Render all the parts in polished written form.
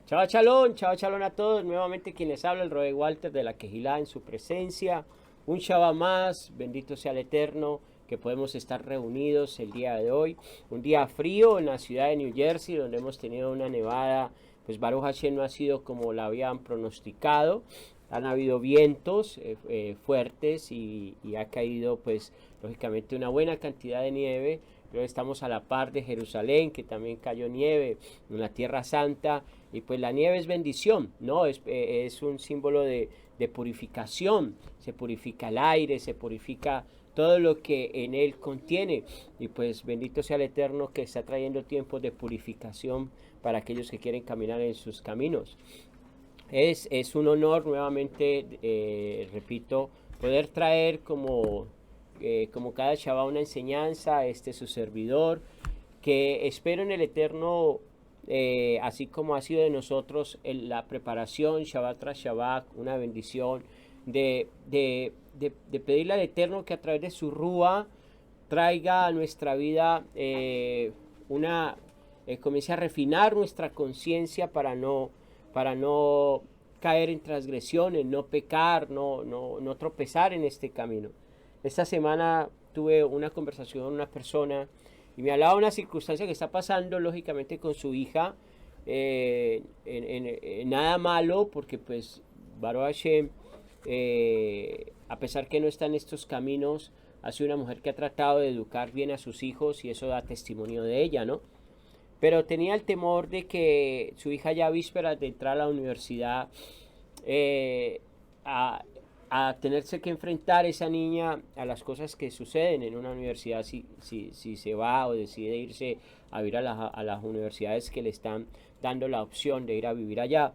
Chao chalón a todos. Nuevamente quien les habla, el Roy Walter de la Quejilá en su presencia. Un Shabbat más, bendito sea el Eterno, que podemos estar reunidos el día de hoy. Un día frío en la ciudad de New Jersey, donde hemos tenido una nevada, pues Baruch Hashem no ha sido como la habían pronosticado. Han habido vientos fuertes y ha caído, pues, lógicamente una buena cantidad de nieve. Pero estamos a la par de Jerusalén, que también cayó nieve en la Tierra Santa. Y pues la nieve es bendición, ¿no? Es un símbolo de purificación. Se purifica el aire, se purifica todo lo que en él contiene. Y pues bendito sea el Eterno que está trayendo tiempos de purificación para aquellos que quieren caminar en sus caminos. Es un honor nuevamente, repito, poder traer como cada Shabbat una enseñanza a este su servidor, que espero en el Eterno, así como ha sido de nosotros la preparación Shabbat tras Shabbat, una bendición de pedirle al Eterno que a través de su Rúa traiga a nuestra vida una, comience a refinar nuestra conciencia para no caer en transgresiones, no pecar, no tropezar en este camino. Esta semana tuve una conversación con una persona y me hablaba de una circunstancia que está pasando lógicamente con su hija. Nada malo porque pues Baruch Hashem, a pesar que no está en estos caminos, ha sido una mujer que ha tratado de educar bien a sus hijos y eso da testimonio de ella, ¿no? Pero tenía el temor de que su hija ya a vísperas de entrar a la universidad, eh, a, a tenerse que enfrentar esa niña a las cosas que suceden en una universidad si se va o decide irse a vivir a las universidades que le están dando la opción de ir a vivir allá.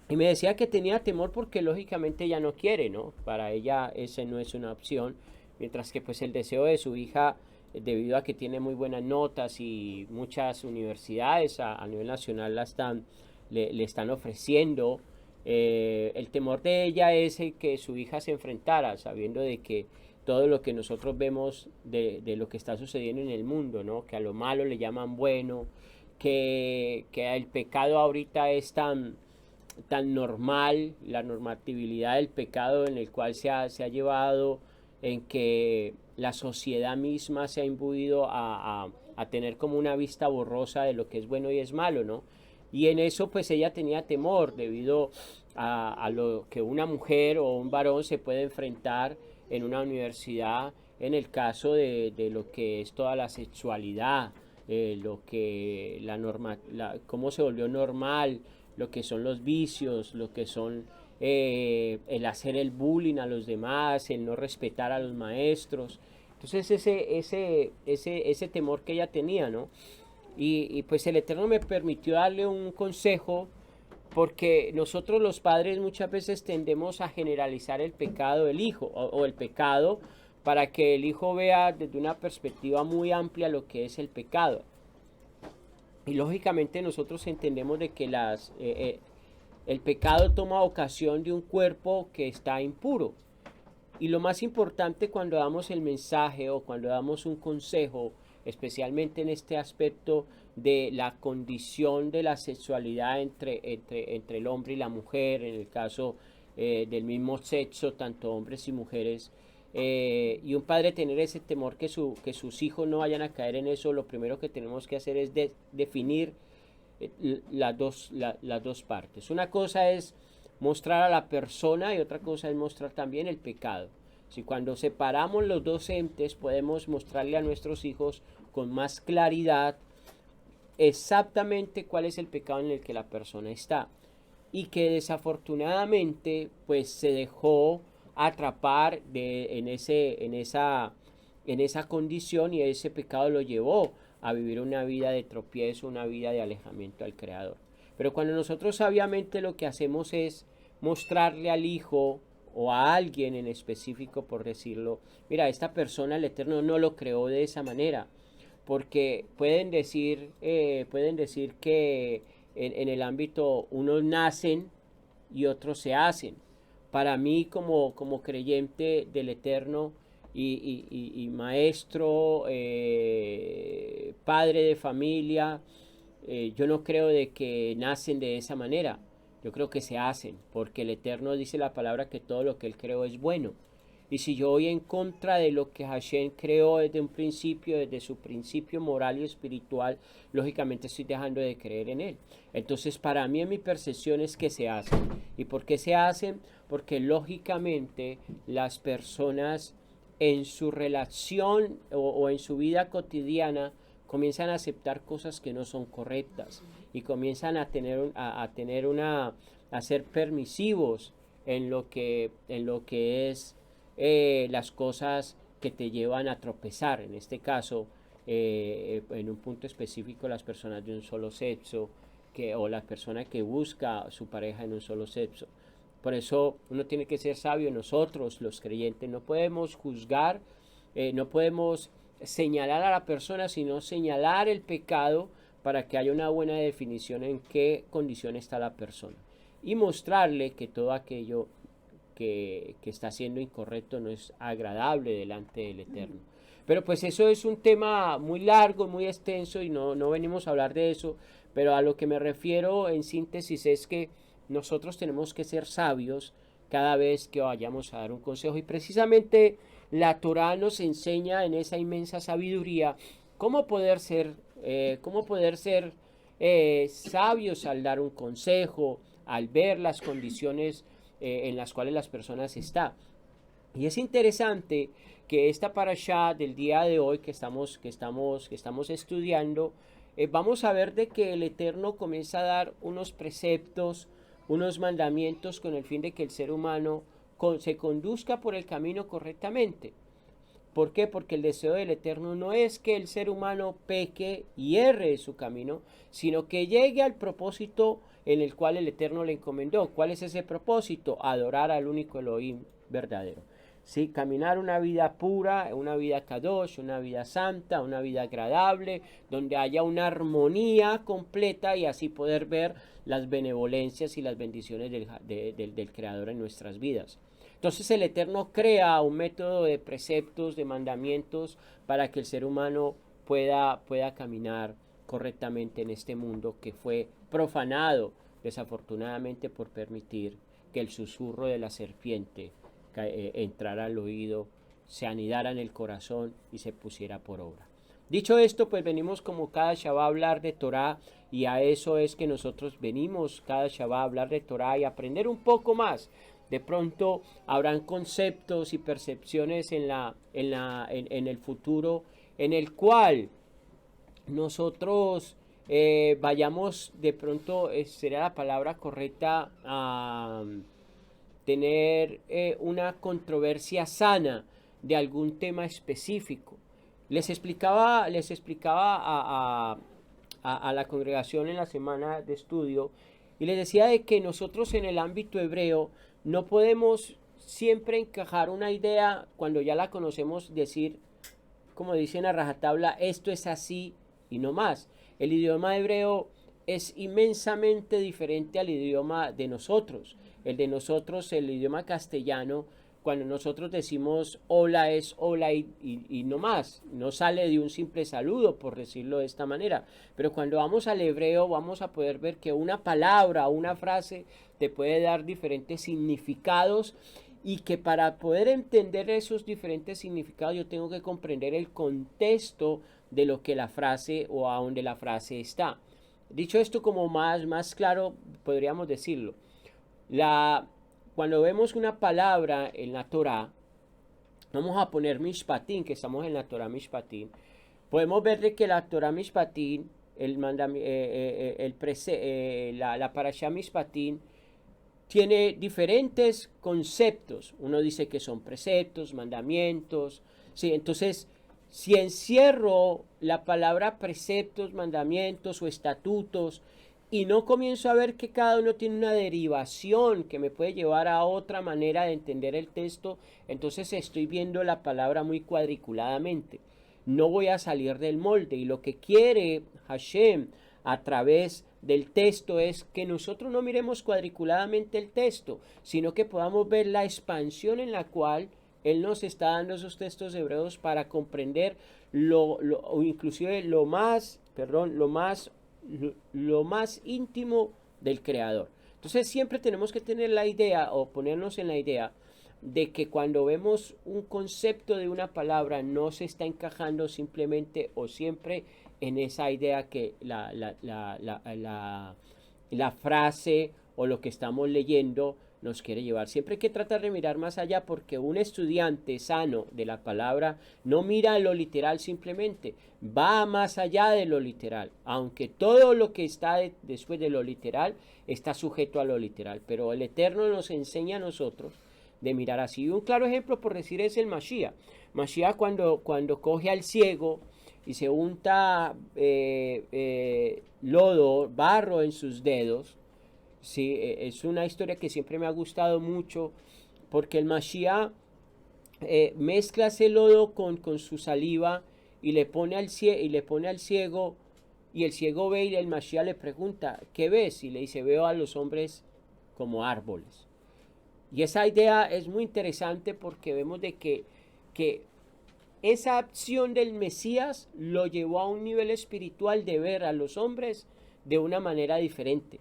Y me decía que tenía temor porque lógicamente ella no quiere, ¿no? Para ella esa no es una opción, mientras que pues el deseo de su hija, debido a que tiene muy buenas notas y muchas universidades a nivel nacional le están ofreciendo, el temor de ella es que su hija se enfrentara, sabiendo de que todo lo que nosotros vemos de lo que está sucediendo en el mundo, ¿no? Que a lo malo le llaman bueno, que el pecado ahorita es tan normal, la normatividad del pecado en el cual se ha llevado, en que la sociedad misma se ha imbuido a tener como una vista borrosa de lo que es bueno y es malo, ¿no? Y en eso pues ella tenía temor debido a lo que una mujer o un varón se puede enfrentar en una universidad en el caso de lo que es toda la sexualidad, lo que cómo se volvió normal, lo que son los vicios, lo que son el hacer el bullying a los demás, el no respetar a los maestros. Entonces ese temor que ella tenía, ¿no? Y pues el Eterno me permitió darle un consejo, porque nosotros los padres muchas veces tendemos a generalizar el pecado del hijo o el pecado para que el hijo vea desde una perspectiva muy amplia lo que es el pecado. Y lógicamente nosotros entendemos de que el pecado toma ocasión de un cuerpo que está impuro. Y lo más importante cuando damos el mensaje o cuando damos un consejo, especialmente en este aspecto de la condición de la sexualidad entre el hombre y la mujer, en el caso del mismo sexo, tanto hombres y mujeres, y un padre tener ese temor que sus hijos no vayan a caer en eso, lo primero que tenemos que hacer es definir las dos partes. Una cosa es mostrar a la persona y otra cosa es mostrar también el pecado. Si cuando separamos los dos entes podemos mostrarle a nuestros hijos con más claridad exactamente cuál es el pecado en el que la persona está, y que desafortunadamente pues se dejó atrapar en esa condición, y ese pecado lo llevó a vivir una vida de tropiezo, una vida de alejamiento al Creador. Pero cuando nosotros sabiamente lo que hacemos es mostrarle al hijo o a alguien en específico, por decirlo, mira, esta persona el Eterno no lo creó de esa manera, porque pueden decir que en el ámbito unos nacen y otros se hacen. Para mí como creyente del Eterno y maestro, padre de familia, yo no creo de que nacen de esa manera. Yo creo que se hacen, porque el Eterno dice la palabra que todo lo que Él creó es bueno. Y si yo voy en contra de lo que Hashem creó desde un principio, desde su principio moral y espiritual, lógicamente estoy dejando de creer en Él. Entonces, para mí, en mi percepción es que se hacen. ¿Y por qué se hacen? Porque lógicamente las personas en su relación o en su vida cotidiana comienzan a aceptar cosas que no son correctas y comienzan a tener a ser permisivos en lo que es las cosas que te llevan a tropezar. En este caso, en un punto específico, las personas de un solo sexo o la persona que busca su pareja en un solo sexo. Por eso uno tiene que ser sabio. Nosotros, los creyentes, no podemos juzgar, no podemos señalar a la persona, sino señalar el pecado para que haya una buena definición en qué condición está la persona y mostrarle que todo aquello que está siendo incorrecto no es agradable delante del Eterno. Pero pues eso es un tema muy largo, muy extenso y no venimos a hablar de eso, pero a lo que me refiero en síntesis es que nosotros tenemos que ser sabios cada vez que vayamos a dar un consejo y precisamente la Torá nos enseña en esa inmensa sabiduría cómo poder ser, sabios al dar un consejo, al ver las condiciones en las cuales las personas están. Y es interesante que esta parashá del día de hoy que estamos estudiando, vamos a ver de que el Eterno comienza a dar unos preceptos, unos mandamientos con el fin de que el ser humano se conduzca por el camino correctamente. ¿Por qué? Porque el deseo del Eterno no es que el ser humano peque y erre de su camino, sino que llegue al propósito en el cual el Eterno le encomendó. ¿Cuál es ese propósito? Adorar al único Elohim verdadero. Sí, caminar una vida pura, una vida kadosh, una vida santa, una vida agradable, donde haya una armonía completa y así poder ver las benevolencias y las bendiciones del Creador en nuestras vidas. Entonces el Eterno crea un método de preceptos, de mandamientos, para que el ser humano pueda caminar correctamente en este mundo que fue profanado desafortunadamente por permitir que el susurro de la serpiente entrara al oído, se anidara en el corazón y se pusiera por obra. Dicho esto, pues venimos como cada Shabbat a hablar de Torah y a eso es que nosotros venimos cada Shabbat a hablar de Torah y aprender un poco más. De pronto habrán conceptos y percepciones en el futuro en el cual nosotros vayamos de pronto, sería la palabra correcta, a tener una controversia sana de algún tema específico. Les explicaba a la congregación en la semana de estudio y les decía de que nosotros en el ámbito hebreo no podemos siempre encajar una idea cuando ya la conocemos, decir, como dicen a rajatabla, esto es así y no más. El idioma hebreo es inmensamente diferente al idioma de nosotros. El de nosotros, el idioma castellano, cuando nosotros decimos hola es hola y no más, no sale de un simple saludo, por decirlo de esta manera. Pero cuando vamos al hebreo vamos a poder ver que una palabra o una frase te puede dar diferentes significados y que para poder entender esos diferentes significados yo tengo que comprender el contexto de lo que la frase o a donde la frase está. Dicho esto como más claro podríamos decirlo. Cuando vemos una palabra en la Torah, vamos a poner Mishpatim, que estamos en la Torah Mishpatim, podemos ver de que la Torah Mishpatim, la Parashá Mishpatim, tiene diferentes conceptos. Uno dice que son preceptos, mandamientos. Sí, entonces, si encierro la palabra preceptos, mandamientos o estatutos y no comienzo a ver que cada uno tiene una derivación que me puede llevar a otra manera de entender el texto, entonces estoy viendo la palabra muy cuadriculadamente. No voy a salir del molde y lo que quiere Hashem a través del texto es que nosotros no miremos cuadriculadamente el texto, sino que podamos ver la expansión en la cual Él nos está dando esos textos hebreos para comprender inclusive lo más lo más íntimo del Creador. Entonces siempre tenemos que tener la idea o ponernos en la idea de que cuando vemos un concepto de una palabra no se está encajando simplemente o siempre en esa idea que la frase o lo que estamos leyendo nos quiere llevar. Siempre hay que tratar de mirar más allá porque un estudiante sano de la palabra no mira lo literal simplemente, va más allá de lo literal, aunque todo lo que está después de lo literal está sujeto a lo literal, pero el Eterno nos enseña a nosotros de mirar así. Y un claro ejemplo por decir es el Mashiach. Mashiach cuando coge al ciego y se unta lodo, barro en sus dedos. Sí, es una historia que siempre me ha gustado mucho porque el Mashiach mezcla ese lodo con su saliva y le pone al ciego y el ciego ve y el Mashiach le pregunta, ¿qué ves? Y le dice, veo a los hombres como árboles. Y esa idea es muy interesante porque vemos de que esa acción del Mesías lo llevó a un nivel espiritual de ver a los hombres de una manera diferente.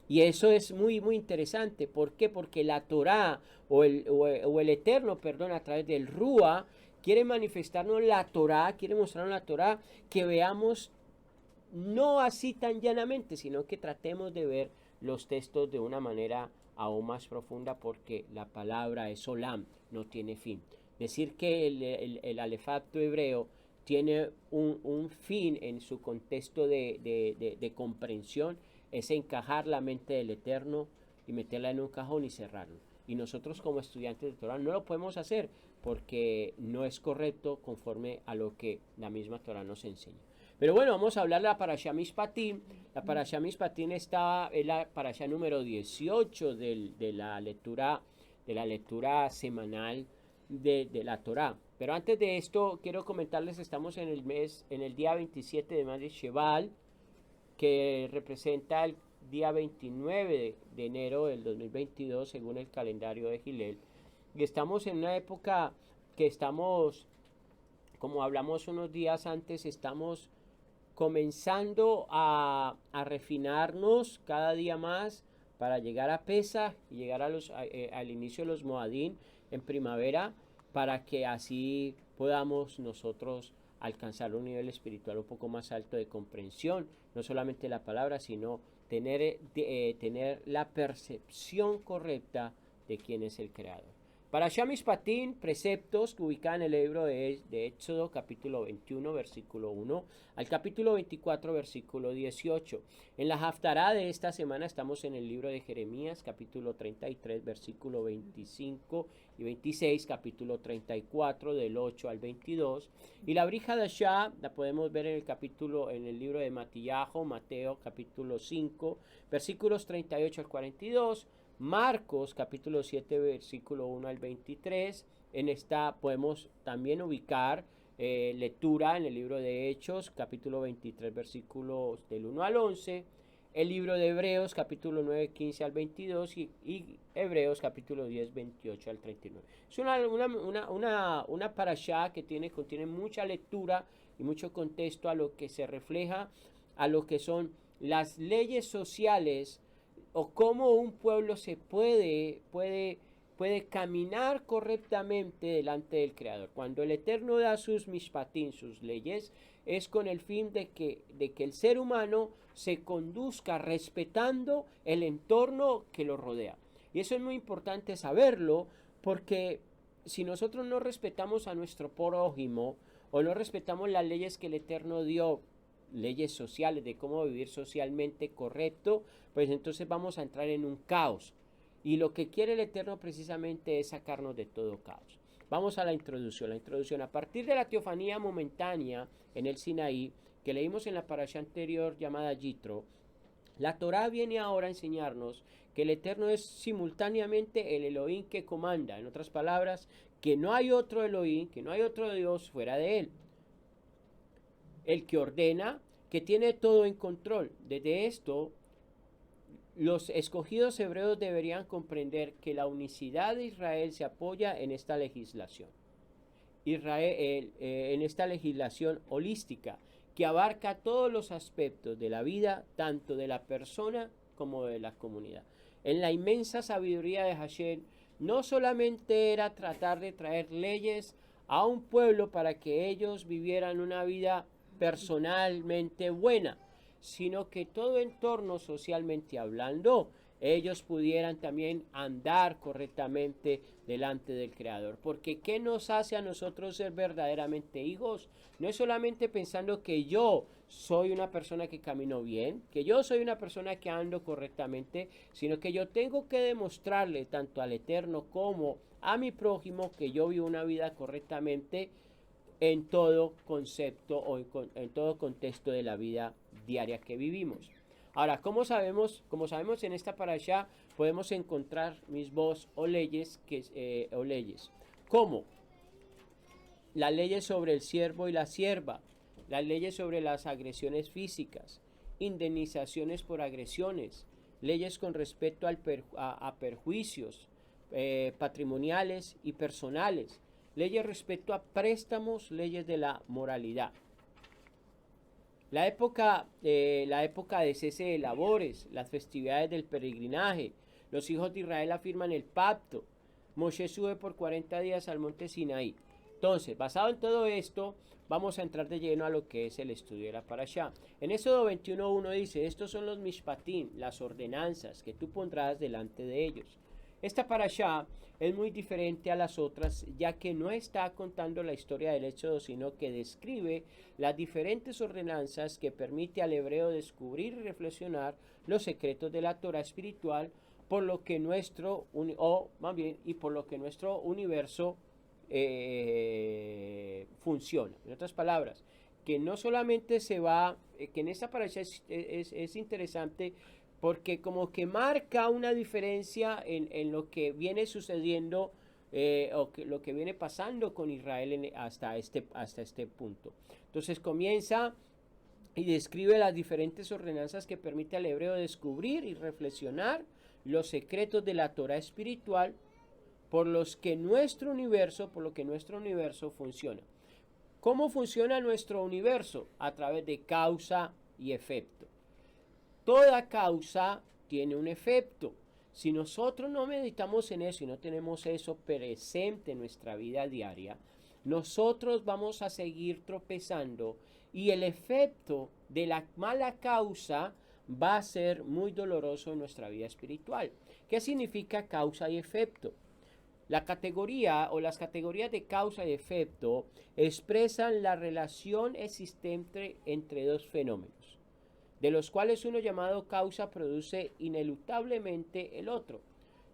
Y eso es muy, muy interesante. ¿Por qué? Porque la Torá o el Eterno, perdón, a través del Rúa, quiere manifestarnos la Torá, quiere mostrarnos la Torá, que veamos no así tan llanamente, sino que tratemos de ver los textos de una manera aún más profunda porque la palabra es Olam, no tiene fin. Decir que el alefato hebreo tiene un fin en su contexto de comprensión es encajar la mente del Eterno y meterla en un cajón y cerrarlo. Y nosotros como estudiantes de Torah no lo podemos hacer porque no es correcto conforme a lo que la misma Torah nos enseña. Pero bueno, vamos a hablar de la Parashá Mishpatim. La Parashá Mishpatim es la Parashá número 18 de la lectura semanal de la Torah. Pero antes de esto, quiero comentarles, estamos en el día 27 de mes de Sheval, que representa el día 29 de enero del 2022 según el calendario de Gilel. Y estamos en una época que estamos, como hablamos unos días antes, estamos comenzando a refinarnos cada día más para llegar a Pesaj y llegar al inicio de los Moadín en primavera, para que así podamos nosotros alcanzar un nivel espiritual un poco más alto de comprensión, no solamente la palabra, sino tener la percepción correcta de quién es el Creador. Parashá Mishpatim, preceptos que ubican en el libro de Éxodo, capítulo 21, versículo 1, al capítulo 24, versículo 18. En la Haftará de esta semana estamos en el libro de Jeremías, capítulo 33, versículo 25 y 26, capítulo 34, del 8 al 22. Y la Brit Hadashá la podemos ver en el libro de Mateo, capítulo 5, versículos 38 al 42. Marcos capítulo 7 versículo 1 al 23. En esta podemos también ubicar lectura en el libro de Hechos capítulo 23 versículos del 1 al 11. El libro de Hebreos capítulo 9 15 al 22 y Hebreos capítulo 10 28 al 39. Es una parashá que contiene mucha lectura y mucho contexto a lo que se refleja, a lo que son las leyes sociales o cómo un pueblo se puede caminar correctamente delante del Creador. Cuando el Eterno da sus mishpatim, sus leyes, es con el fin de que el ser humano se conduzca respetando el entorno que lo rodea. Y eso es muy importante saberlo, porque si nosotros no respetamos a nuestro prójimo o no respetamos las leyes que el Eterno dio, leyes sociales de cómo vivir socialmente correcto, pues entonces vamos a entrar en un caos. Y lo que quiere el Eterno precisamente es sacarnos de todo caos. Vamos a la introducción. La introducción, a partir de la teofanía momentánea en el Sinaí, que leímos en la parasha anterior llamada Yitro, la Torá viene ahora a enseñarnos que el Eterno es simultáneamente el Elohim que comanda. En otras palabras, que no hay otro Elohim, que no hay otro Dios fuera de él. El que ordena, que tiene todo en control. Desde esto, los escogidos hebreos deberían comprender que la unicidad de Israel se apoya en esta legislación. En esta legislación holística, que abarca todos los aspectos de la vida, tanto de la persona como de la comunidad. En la inmensa sabiduría de Hashem, no solamente era tratar de traer leyes a un pueblo para que ellos vivieran una vida personalmente buena, sino que todo entorno socialmente hablando, ellos pudieran también andar correctamente delante del Creador. Porque ¿qué nos hace a nosotros ser verdaderamente hijos? No es solamente pensando que yo soy una persona que camino bien, que yo soy una persona que ando correctamente, sino que yo tengo que demostrarle tanto al Eterno como a mi prójimo que yo vivo una vida correctamente en todo concepto o en todo contexto de la vida diaria que vivimos. Ahora, como sabemos en esta parasha podemos encontrar misbos o leyes como las leyes sobre el siervo y la sierva, las leyes sobre las agresiones físicas, indemnizaciones por agresiones, leyes con respecto a perjuicios patrimoniales y personales, leyes respecto a préstamos, leyes de la moralidad. La época de cese de labores, las festividades del peregrinaje, los hijos de Israel afirman el pacto. Moshe sube por 40 días al monte Sinaí. Entonces, basado en todo esto, vamos a entrar de lleno a lo que es el estudio de la parashá. En Éxodo 21:1 dice, estos son los mishpatim, las ordenanzas que tú pondrás delante de ellos. Esta parashá es muy diferente a las otras, ya que no está contando la historia del Éxodo, sino que describe las diferentes ordenanzas que permite al hebreo descubrir y reflexionar los secretos de la Torah espiritual, por lo que nuestro universo funciona. En otras palabras, que no solamente que en esta parashá es interesante porque como que marca una diferencia en lo que viene sucediendo lo que viene pasando con Israel hasta este punto. Entonces comienza y describe las diferentes ordenanzas que permite al hebreo descubrir y reflexionar los secretos de la Torah espiritual por lo que nuestro universo funciona. ¿Cómo funciona nuestro universo? A través de causa y efecto. Toda causa tiene un efecto. Si nosotros no meditamos en eso y no tenemos eso presente en nuestra vida diaria, nosotros vamos a seguir tropezando y el efecto de la mala causa va a ser muy doloroso en nuestra vida espiritual. ¿Qué significa causa y efecto? La categoría o las categorías de causa y efecto expresan la relación existente entre dos fenómenos, de los cuales uno llamado causa produce ineluctablemente el otro,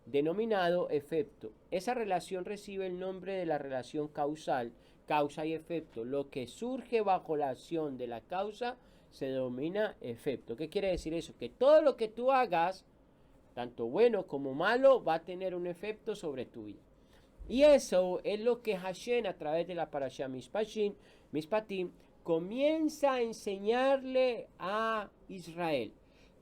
denominado efecto. Esa relación recibe el nombre de la relación causal, causa y efecto. Lo que surge bajo la acción de la causa se denomina efecto. ¿Qué quiere decir eso? Que todo lo que tú hagas, tanto bueno como malo, va a tener un efecto sobre tu vida. Y eso es lo que Hashem, a través de la parashá Mishpatim, comienza a enseñarle a Israel.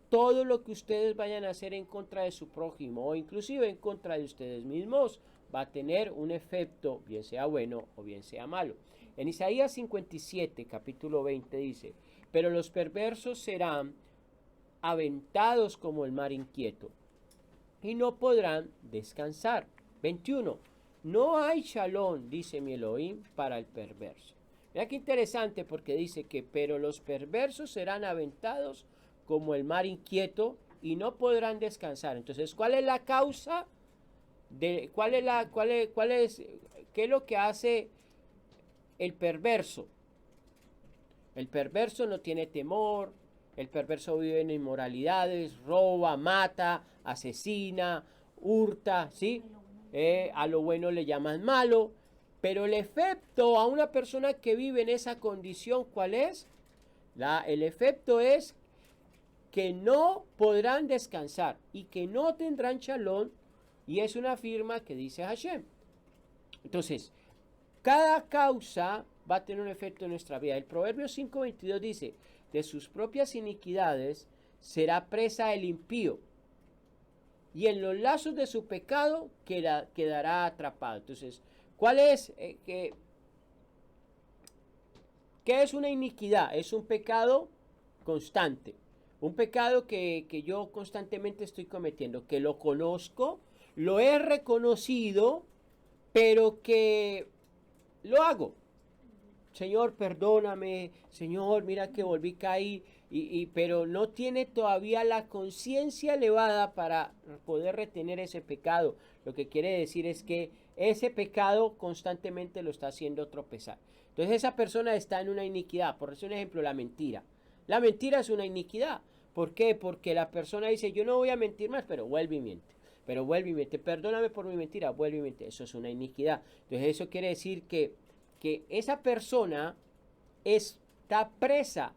Todo lo que ustedes vayan a hacer en contra de su prójimo o inclusive en contra de ustedes mismos va a tener un efecto, bien sea bueno o bien sea malo. En Isaías 57, capítulo 20 dice, pero los perversos serán aventados como el mar inquieto y no podrán descansar. 21. No hay shalom, dice mi Elohim, para el perverso. Mira qué interesante porque dice que pero los perversos serán aventados como el mar inquieto y no podrán descansar. Entonces, ¿cuál es la causa? ¿Qué es lo que hace el perverso? El perverso no tiene temor, el perverso vive en inmoralidades, roba, mata, asesina, hurta, ¿sí? A lo bueno le llaman malo, pero el efecto a una persona que vive en esa condición, ¿cuál es? El efecto es que no podrán descansar y que no tendrán shalom, y es una firma que dice Hashem. Entonces, cada causa va a tener un efecto en nuestra vida. El Proverbio 5:22 dice, de sus propias iniquidades será presa el impío, y en los lazos de su pecado quedará atrapado. Entonces, ¿cuál es? ¿Qué es una iniquidad? Es un pecado constante. Un pecado que yo constantemente estoy cometiendo, que lo conozco, lo he reconocido, pero que lo hago. Señor, perdóname, Señor, mira que volví, caí, pero no tiene todavía la conciencia elevada para poder retener ese pecado. Lo que quiere decir es que ese pecado constantemente lo está haciendo tropezar. Entonces esa persona está en una iniquidad. Por un ejemplo, la mentira. La mentira es una iniquidad. ¿Por qué? Porque la persona dice, yo no voy a mentir más, pero vuelve y miente. Pero vuelve y miente. Perdóname por mi mentira, vuelve y miente. Eso es una iniquidad. Entonces eso quiere decir que esa persona está presa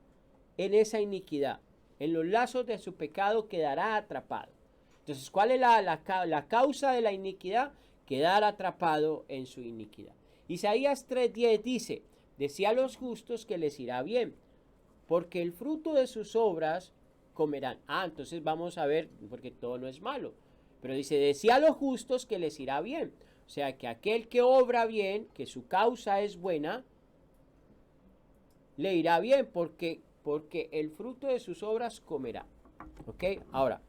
en esa iniquidad. En los lazos de su pecado quedará atrapado. Entonces, ¿cuál es la causa de la iniquidad? Quedar atrapado en su iniquidad. Isaías 3:10 dice, decía a los justos que les irá bien, porque el fruto de sus obras comerán. Entonces vamos a ver, porque todo no es malo. Pero dice, decía a los justos que les irá bien. O sea, que aquel que obra bien, que su causa es buena, le irá bien porque el fruto de sus obras comerá. ¿Ok? Ahora,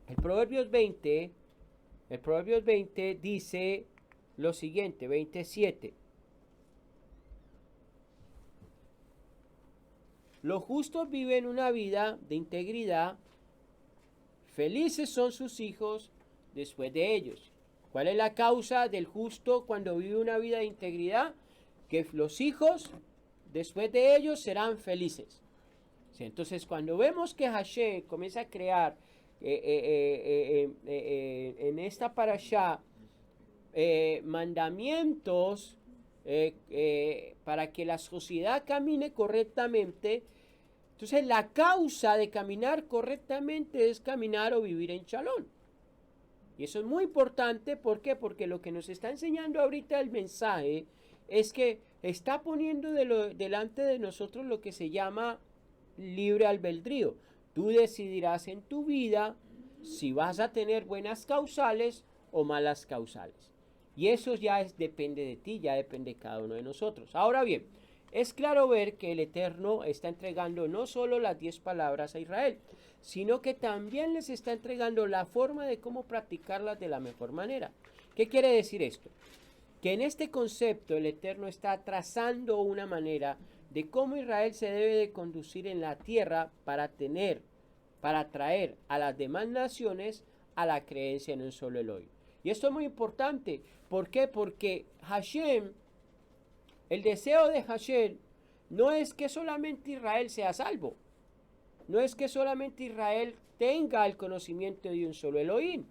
el Proverbios 20 dice lo siguiente, 27. Los justos viven una vida de integridad, felices son sus hijos después de ellos. ¿Cuál es la causa del justo cuando vive una vida de integridad? Que los hijos después de ellos serán felices. Entonces, cuando vemos que Hashem comienza a crear en esta parashá mandamientos para que la sociedad camine correctamente, entonces la causa de caminar correctamente es caminar o vivir en Shalom. Y eso es muy importante, ¿por qué? Porque lo que nos está enseñando ahorita el mensaje es que está poniendo delante de nosotros lo que se llama libre albedrío. Tú decidirás en tu vida si vas a tener buenas causales o malas causales. Y eso ya depende de ti, ya depende de cada uno de nosotros. Ahora bien, es claro ver que el Eterno está entregando no solo las 10 palabras a Israel, sino que también les está entregando la forma de cómo practicarlas de la mejor manera. ¿Qué quiere decir esto? Que en este concepto el Eterno está trazando una manera de cómo Israel se debe de conducir en la tierra para traer a las demás naciones a la creencia en un solo Elohim. Y esto es muy importante. ¿Por qué? Porque Hashem, el deseo de Hashem no es que solamente Israel sea salvo. No es que solamente Israel tenga el conocimiento de un solo Elohim,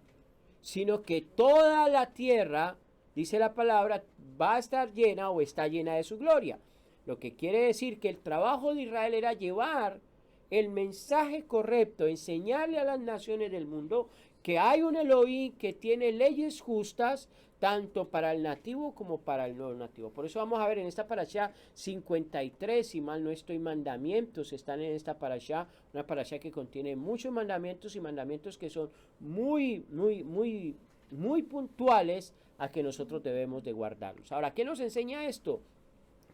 sino que toda la tierra, dice la palabra, va a estar llena o está llena de su gloria. Lo que quiere decir que el trabajo de Israel era llevar el mensaje correcto, enseñarle a las naciones del mundo que hay un Elohim que tiene leyes justas tanto para el nativo como para el no nativo. Por eso vamos a ver en esta parashá 53, si mal no estoy, mandamientos están en esta parashá, una parashá que contiene muchos mandamientos y mandamientos que son muy puntuales a que nosotros debemos de guardarlos. Ahora, ¿qué nos enseña esto?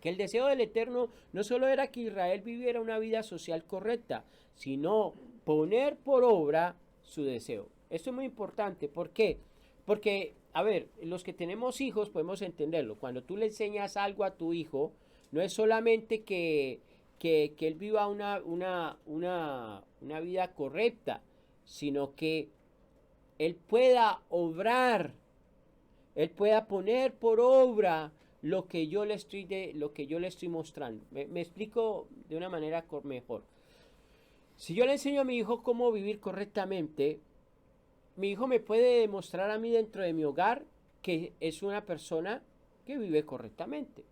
Que el deseo del Eterno no solo era que Israel viviera una vida social correcta, sino poner por obra su deseo. Esto es muy importante. ¿Por qué? Porque, a ver, los que tenemos hijos podemos entenderlo. Cuando tú le enseñas algo a tu hijo, no es solamente que él viva una vida correcta, sino que él pueda obrar, él pueda poner por obra lo que yo le estoy mostrando. Me explico de una manera mejor. Si yo le enseño a mi hijo cómo vivir correctamente, mi hijo me puede demostrar a mí dentro de mi hogar que es una persona que vive correctamente.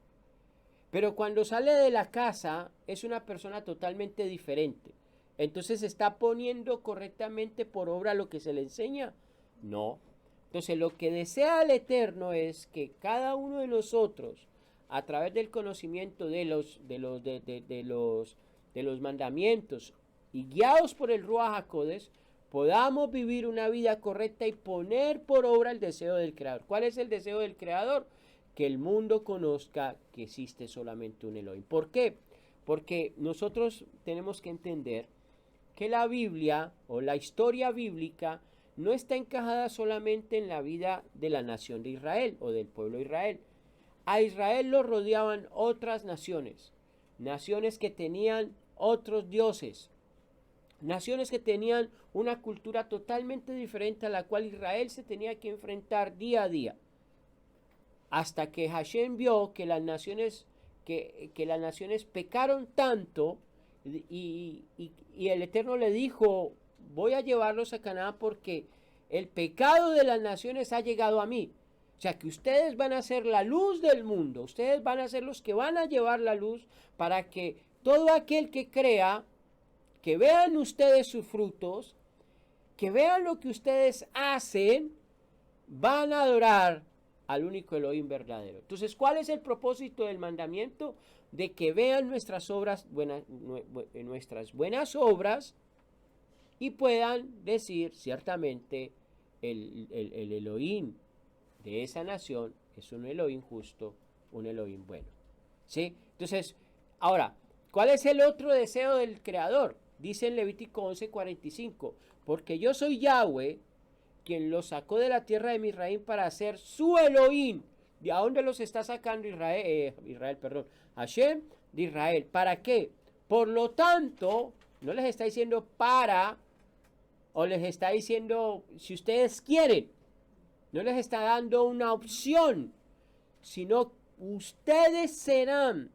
Pero cuando sale de la casa es una persona totalmente diferente. Entonces, ¿está poniendo correctamente por obra lo que se le enseña? No. Entonces, lo que desea el Eterno es que cada uno de nosotros, a través del conocimiento de los mandamientos y guiados por el Ruach HaKodesh, podamos vivir una vida correcta y poner por obra el deseo del Creador. ¿Cuál es el deseo del Creador? que el mundo conozca que existe solamente un Elohim. ¿Por qué? Porque nosotros tenemos que entender que la Biblia o la historia bíblica no está encajada solamente en la vida de la nación de Israel o del pueblo de Israel. A Israel lo rodeaban otras naciones, naciones que tenían otros dioses, naciones que tenían una cultura totalmente diferente a la cual Israel se tenía que enfrentar día a día. Hasta que Hashem vio que las naciones, que las naciones pecaron tanto y el Eterno le dijo, voy a llevarlos a Canaán porque el pecado de las naciones ha llegado a mí. O sea que ustedes van a ser la luz del mundo, ustedes van a ser los que van a llevar la luz para que todo aquel que crea, que vean ustedes sus frutos, que vean lo que ustedes hacen, van a adorar al único Elohim verdadero. Entonces, ¿cuál es el propósito del mandamiento? De que vean nuestras obras, nuestras buenas obras y puedan decir ciertamente el Elohim de esa nación es un Elohim justo, un Elohim bueno. ¿Sí? Entonces, ahora, ¿cuál es el otro deseo del Creador? Dice en Levítico 11:45, porque yo soy Yahweh, quien los sacó de la tierra de Misraim para ser su Elohim. ¿De dónde los está sacando Hashem de Israel? ¿Para qué? Por lo tanto, no les está diciendo para, o les está diciendo si ustedes quieren. No les está dando una opción, sino ustedes serán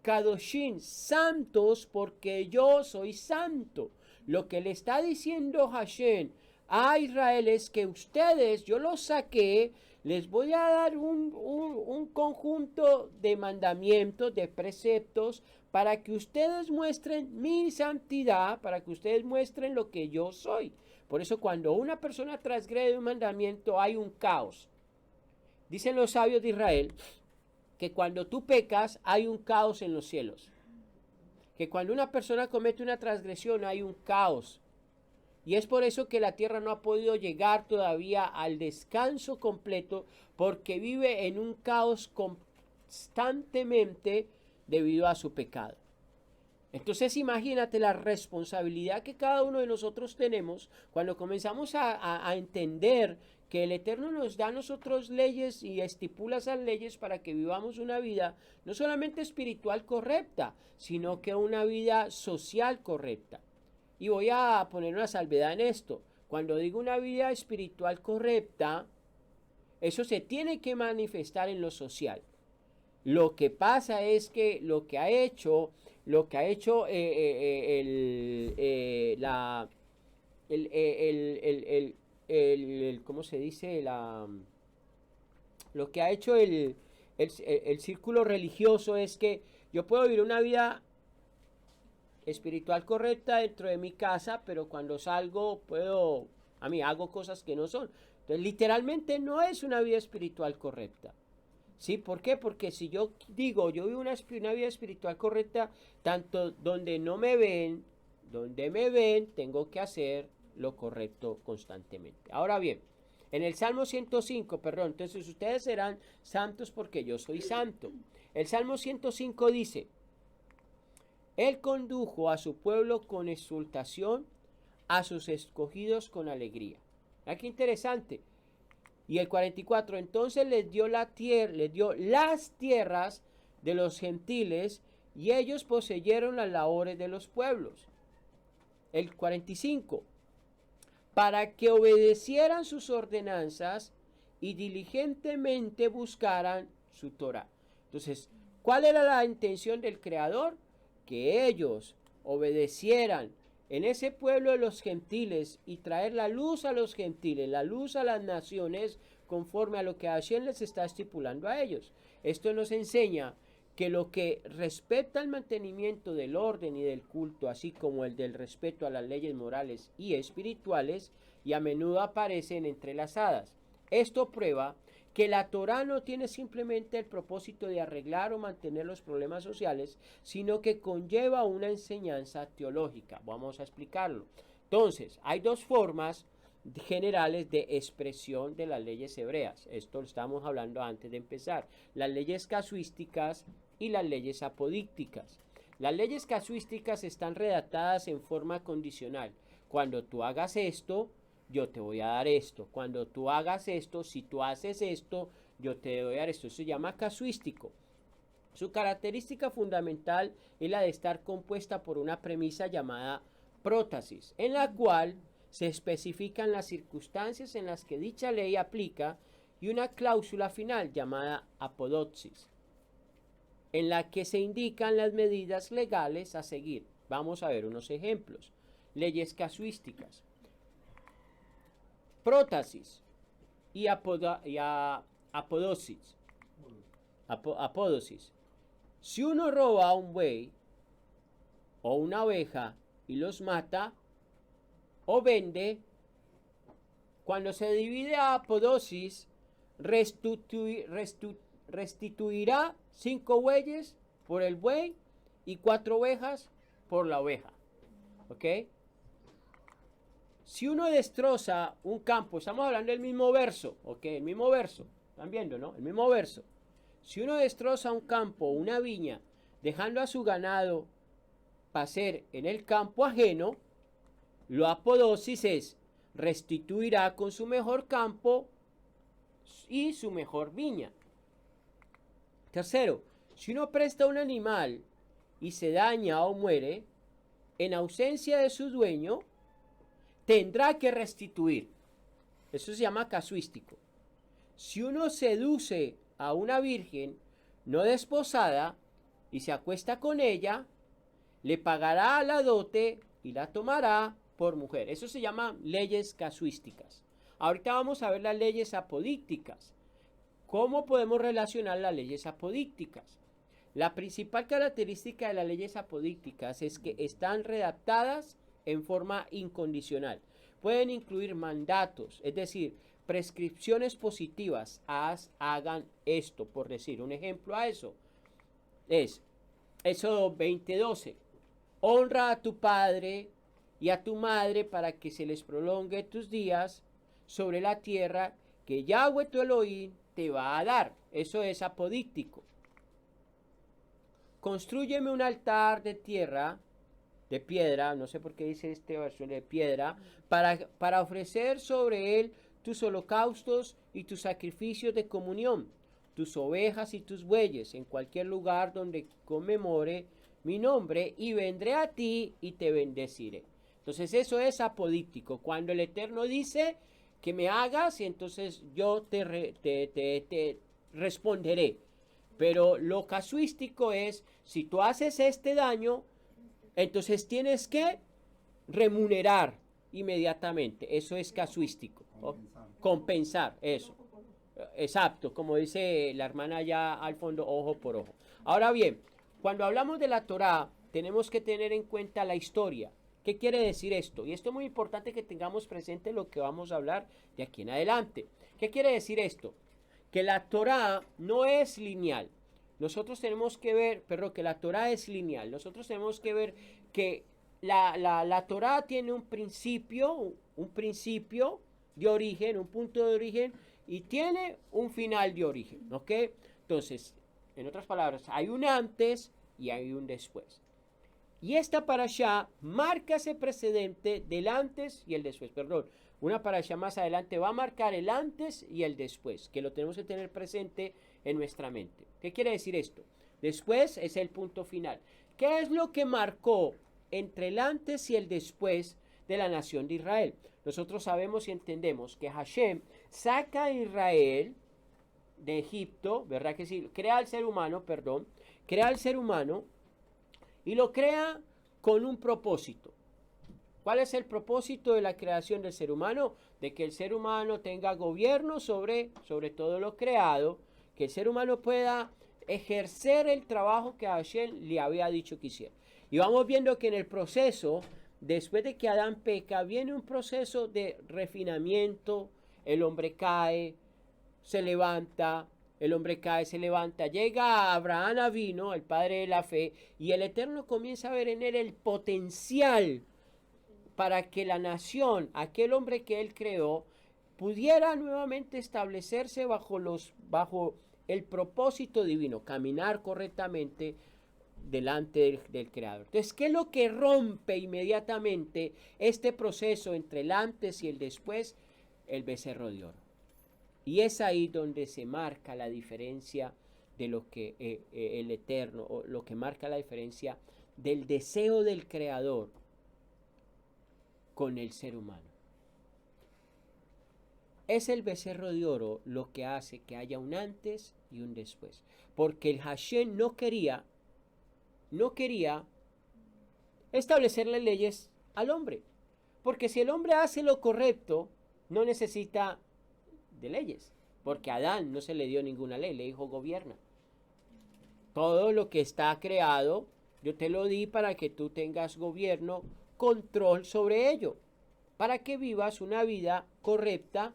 Kadoshim, santos, porque yo soy santo. Lo que le está diciendo Hashem a Israel es que ustedes, yo los saqué, les voy a dar un conjunto de mandamientos, de preceptos, para que ustedes muestren mi santidad, para que ustedes muestren lo que yo soy. Por eso cuando una persona transgrede un mandamiento hay un caos. Dicen los sabios de Israel que cuando tú pecas hay un caos en los cielos. Que cuando una persona comete una transgresión hay un caos. Y es por eso que la tierra no ha podido llegar todavía al descanso completo, porque vive en un caos constantemente debido a su pecado. Entonces imagínate la responsabilidad que cada uno de nosotros tenemos cuando comenzamos a entender que el Eterno nos da a nosotros leyes y estipula esas leyes para que vivamos una vida no solamente espiritual correcta, sino que una vida social correcta. Y voy a poner una salvedad en esto. Cuando digo una vida espiritual correcta, eso se tiene que manifestar en lo social. Lo que pasa es que lo que ha hecho ¿cómo se dice? Lo que ha hecho el círculo religioso es que yo puedo vivir una vida espiritual correcta dentro de mi casa, pero cuando salgo hago cosas que no son. Entonces, literalmente no es una vida espiritual correcta. ¿Sí? ¿Por qué? Porque si yo digo, yo vivo una vida espiritual correcta, tanto donde no me ven, donde me ven, tengo que hacer lo correcto constantemente. Ahora bien, en el Salmo 105, entonces ustedes serán santos porque yo soy santo. El Salmo 105 dice, Él condujo a su pueblo con exultación, a sus escogidos con alegría. ¿Ah, qué interesante? Y el 44, entonces les dio las tierras de los gentiles y ellos poseyeron las labores de los pueblos. El 45, para que obedecieran sus ordenanzas y diligentemente buscaran su Torah. Entonces, ¿cuál era la intención del Creador? Que ellos obedecieran en ese pueblo de los gentiles y traer la luz a los gentiles, la luz a las naciones, conforme a lo que Hashem les está estipulando a ellos. Esto nos enseña que lo que respecta al mantenimiento del orden y del culto, así como el del respeto a las leyes morales y espirituales, y a menudo aparecen entrelazadas. Esto prueba que la Torah no tiene simplemente el propósito de arreglar o mantener los problemas sociales, sino que conlleva una enseñanza teológica. Vamos a explicarlo. Entonces, hay dos formas generales de expresión de las leyes hebreas. Esto lo estábamos hablando antes de empezar. Las leyes casuísticas y las leyes apodícticas. Las leyes casuísticas están redactadas en forma condicional. Cuando tú hagas esto, yo te voy a dar esto. Cuando tú hagas esto, si tú haces esto, yo te voy a dar esto. Eso se llama casuístico. Su característica fundamental es la de estar compuesta por una premisa llamada prótasis, en la cual se especifican las circunstancias en las que dicha ley aplica y una cláusula final llamada apodoxis, en la que se indican las medidas legales a seguir. Vamos a ver unos ejemplos. Leyes casuísticas. Prótasis y apodosis. Apodosis. Si uno roba a un buey o una oveja y los mata o vende, cuando se divide a apodosis, restituirá 5 bueyes por el buey y 4 ovejas por la oveja. ¿Ok? Si uno destroza un campo, estamos hablando del mismo verso, ¿ok? El mismo verso, ¿están viendo, no? El mismo verso. Si uno destroza un campo o una viña, dejando a su ganado pacer en el campo ajeno, lo apodosis es restituirá con su mejor campo y su mejor viña. Tercero, si uno presta un animal y se daña o muere, en ausencia de su dueño, tendrá que restituir. Eso se llama casuístico. Si uno seduce a una virgen no desposada y se acuesta con ella, le pagará la dote y la tomará por mujer. Eso se llama leyes casuísticas. Ahorita vamos a ver las leyes apodícticas. ¿Cómo podemos relacionar las leyes apodícticas? La principal característica de las leyes apodícticas es que están redactadas en forma incondicional. Pueden incluir mandatos, es decir, prescripciones positivas. Hagan esto, por decir un ejemplo a eso. Es Éxodo 20:12. Honra a tu padre y a tu madre para que se les prolongue tus días sobre la tierra que Yahweh tu Elohim te va a dar. Eso es apodíctico. Constrúyeme un altar de tierra, de piedra, no sé por qué dice esta versión de piedra, para ofrecer sobre él tus holocaustos y tus sacrificios de comunión, tus ovejas y tus bueyes, en cualquier lugar donde conmemore mi nombre, y vendré a ti y te bendeciré. Entonces eso es apodíctico. Cuando el Eterno dice que me hagas, y entonces yo te responderé. Pero lo casuístico es, si tú haces este daño, entonces tienes que remunerar inmediatamente. Eso es casuístico. Compensar, eso. Exacto, como dice la hermana allá al fondo, ojo por ojo. Ahora bien, cuando hablamos de la Torá, tenemos que tener en cuenta la historia. ¿Qué quiere decir esto? Y esto es muy importante que tengamos presente lo que vamos a hablar de aquí en adelante. ¿Qué quiere decir esto? Que la Torá no es lineal. Nosotros tenemos que ver, que la Torá es lineal. Nosotros tenemos que ver que la Torá tiene un principio de origen, un punto de origen, y tiene un final de origen, ¿ok? Entonces, en otras palabras, hay un antes y hay un después. Y esta parashá marca ese precedente del antes y el después. Perdón, una parashá más adelante va a marcar el antes y el después, que lo tenemos que tener presente en nuestra mente. ¿Qué quiere decir esto? Después es el punto final. ¿Qué es lo que marcó entre el antes y el después de la nación de Israel? Nosotros sabemos y entendemos que Hashem saca a Israel de Egipto, ¿verdad que sí? Crea al ser humano y lo crea con un propósito. ¿Cuál es el propósito de la creación del ser humano? De que el ser humano tenga gobierno sobre todo lo creado, que el ser humano pueda ejercer el trabajo que Hashem le había dicho que hiciera. Y vamos viendo que en el proceso, después de que Adán peca, viene un proceso de refinamiento. El hombre cae, se levanta, llega a Abraham Avino, el padre de la fe, y el Eterno comienza a ver en él el potencial para que la nación, aquel hombre que él creó, pudiera nuevamente establecerse bajo el propósito divino, caminar correctamente delante del Creador. Entonces, ¿qué es lo que rompe inmediatamente este proceso entre el antes y el después? El becerro de oro. Y es ahí donde se marca la diferencia de lo que el Eterno, o lo que marca la diferencia del deseo del Creador con el ser humano. Es el becerro de oro lo que hace que haya un antes y un después. Porque el Hashem no quería establecerle leyes al hombre. Porque si el hombre hace lo correcto, no necesita de leyes. Porque a Adán no se le dio ninguna ley, le dijo gobierna. Todo lo que está creado, yo te lo di para que tú tengas gobierno, control sobre ello. Para que vivas una vida correcta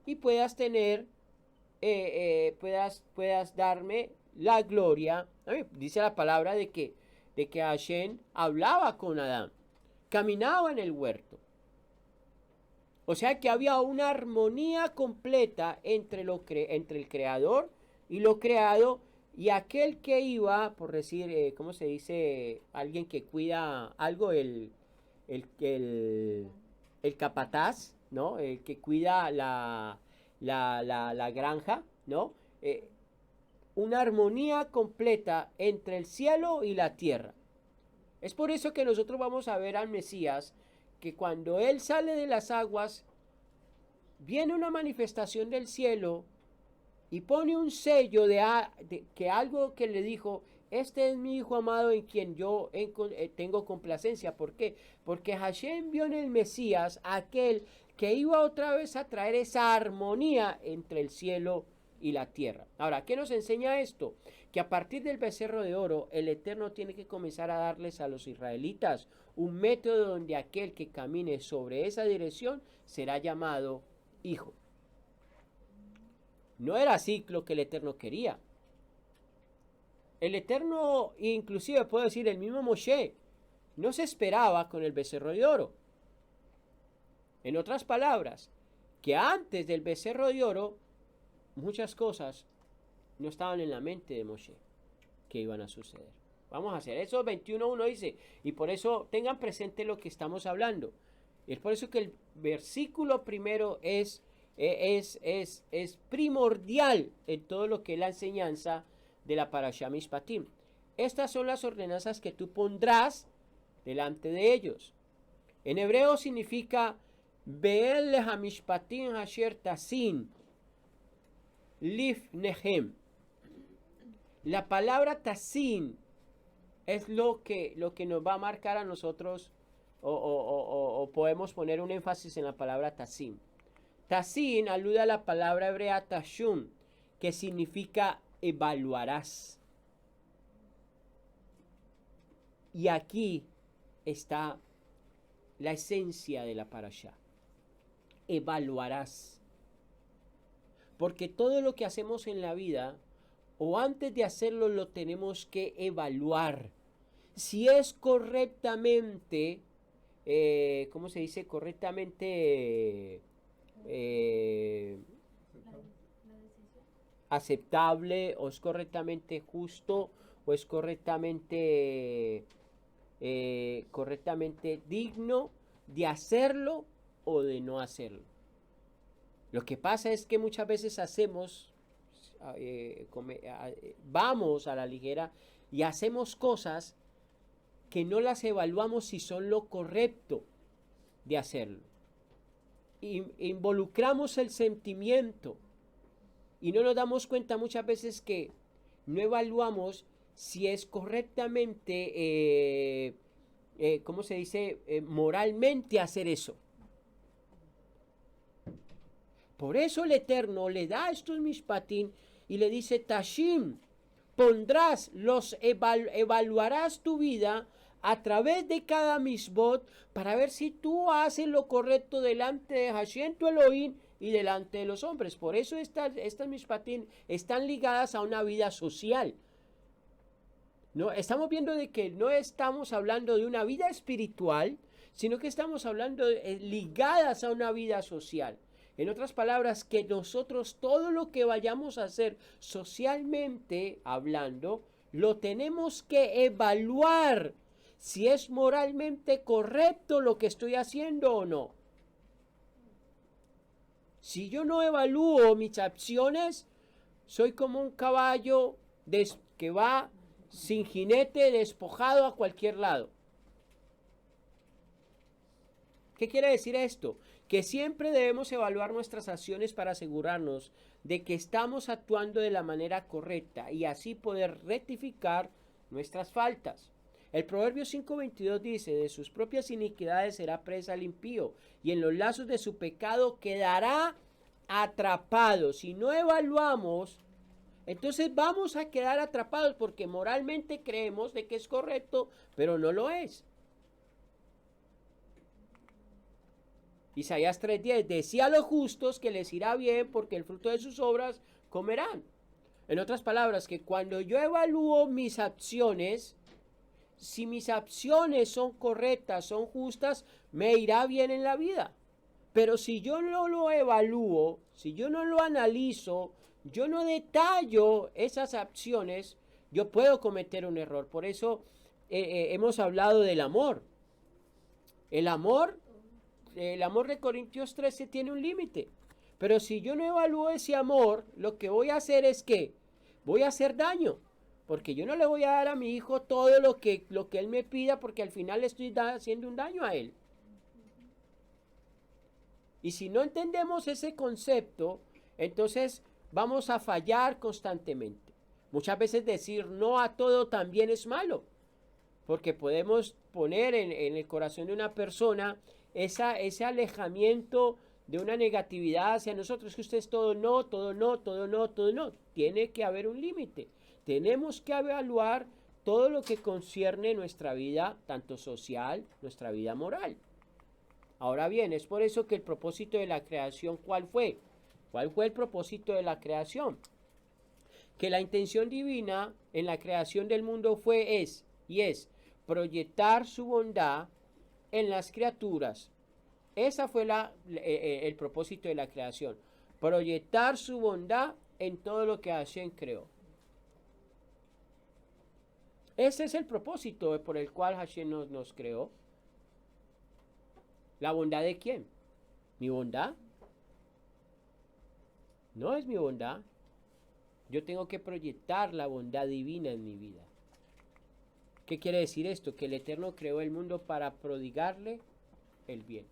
y puedas tener, puedas darme la gloria. Dice la palabra de que Hashem hablaba con Adán, caminaba en el huerto. O sea que había una armonía completa entre el creador y lo creado, y aquel que iba, por decir, ¿cómo se dice? Alguien que cuida algo, el capataz, ¿no? El que cuida la granja, ¿no? Una armonía completa entre el cielo y la tierra. Es por eso que nosotros vamos a ver al Mesías, que cuando Él sale de las aguas, viene una manifestación del cielo y pone un sello de que algo que le dijo, este es mi hijo amado en quien yo tengo complacencia. ¿Por qué? Porque Hashem vio en el Mesías aquel que iba otra vez a traer esa armonía entre el cielo y la tierra. Ahora, ¿qué nos enseña esto? Que a partir del becerro de oro, el Eterno tiene que comenzar a darles a los israelitas un método donde aquel que camine sobre esa dirección será llamado hijo. No era así lo que el Eterno quería. El Eterno, inclusive puedo decir el mismo Moshe, no se esperaba con el becerro de oro. En otras palabras, que antes del becerro de oro, muchas cosas no estaban en la mente de Moshe que iban a suceder. Vamos a hacer eso. 21.1 dice, y por eso tengan presente lo que estamos hablando. Y es por eso que el versículo primero es primordial en todo lo que es la enseñanza de la Parashá Mishpatim. Estas son las ordenanzas que tú pondrás delante de ellos. En hebreo significa Be'el hamishpatim asher tasin lifnehem. La palabra tasin es lo que nos va a marcar a nosotros, o podemos poner un énfasis en la palabra tasin. Tasin alude a la palabra hebrea tashum, que significa evaluarás. Y aquí está la esencia de la parashá. Evaluarás. Porque todo lo que hacemos en la vida, o antes de hacerlo, lo tenemos que evaluar. Si es correctamente, ¿cómo se dice? Correctamente aceptable, o es correctamente justo, o es correctamente digno de hacerlo o de no hacerlo. Lo que pasa es que muchas veces vamos a la ligera y hacemos cosas que no las evaluamos si son lo correcto de hacerlo. Involucramos el sentimiento y no nos damos cuenta muchas veces que no evaluamos si es correctamente, ¿cómo se dice? Moralmente hacer eso. Por eso el Eterno le da estos mishpatim y le dice, Tashim, evaluarás tu vida a través de cada misbot para ver si tú haces lo correcto delante de Hashem tu Elohim y delante de los hombres. Por eso estas mishpatim están ligadas a una vida social. No, estamos viendo de que no estamos hablando de una vida espiritual, sino que estamos hablando ligadas a una vida social. En otras palabras, que nosotros todo lo que vayamos a hacer socialmente hablando, lo tenemos que evaluar si es moralmente correcto lo que estoy haciendo o no. Si yo no evalúo mis acciones, soy como un caballo que va sin jinete, despojado a cualquier lado. ¿Qué quiere decir esto? Que siempre debemos evaluar nuestras acciones para asegurarnos de que estamos actuando de la manera correcta y así poder rectificar nuestras faltas. El Proverbio 5:22 dice: de sus propias iniquidades será presa el impío, y en los lazos de su pecado quedará atrapado. Si no evaluamos, entonces vamos a quedar atrapados porque moralmente creemos de que es correcto, pero no lo es. Isaías 3:10: decía a los justos que les irá bien porque el fruto de sus obras comerán. En otras palabras, que cuando yo evalúo mis acciones, si mis acciones son correctas, son justas, me irá bien en la vida. Pero si yo no lo evalúo, si yo no lo analizo, yo no detallo esas acciones, yo puedo cometer un error. Por eso hemos hablado del amor. El amor de Corintios 13 tiene un límite. Pero si yo no evalúo ese amor, lo que voy a hacer es que voy a hacer daño. Porque yo no le voy a dar a mi hijo todo lo que él me pida, porque al final le estoy haciendo un daño a él. Y si no entendemos ese concepto, entonces vamos a fallar constantemente. Muchas veces decir no a todo también es malo, porque podemos poner en el corazón de una persona ese alejamiento de una negatividad hacia nosotros, que usted es todo no, todo no, todo no, todo no. Tiene que haber un límite. Tenemos que evaluar todo lo que concierne nuestra vida, tanto social, nuestra vida moral. Ahora bien, es por eso que el propósito de la creación, ¿cuál fue? ¿Cuál fue el propósito de la creación? Que la intención divina en la creación del mundo es proyectar su bondad en las criaturas. Ese fue el propósito de la creación. Proyectar su bondad en todo lo que Hashem creó. Ese es el propósito por el cual Hashem nos creó. ¿La bondad de quién? ¿Mi bondad? No es mi bondad. Yo tengo que proyectar la bondad divina en mi vida. ¿Qué quiere decir esto? Que el Eterno creó el mundo para prodigarle el bien.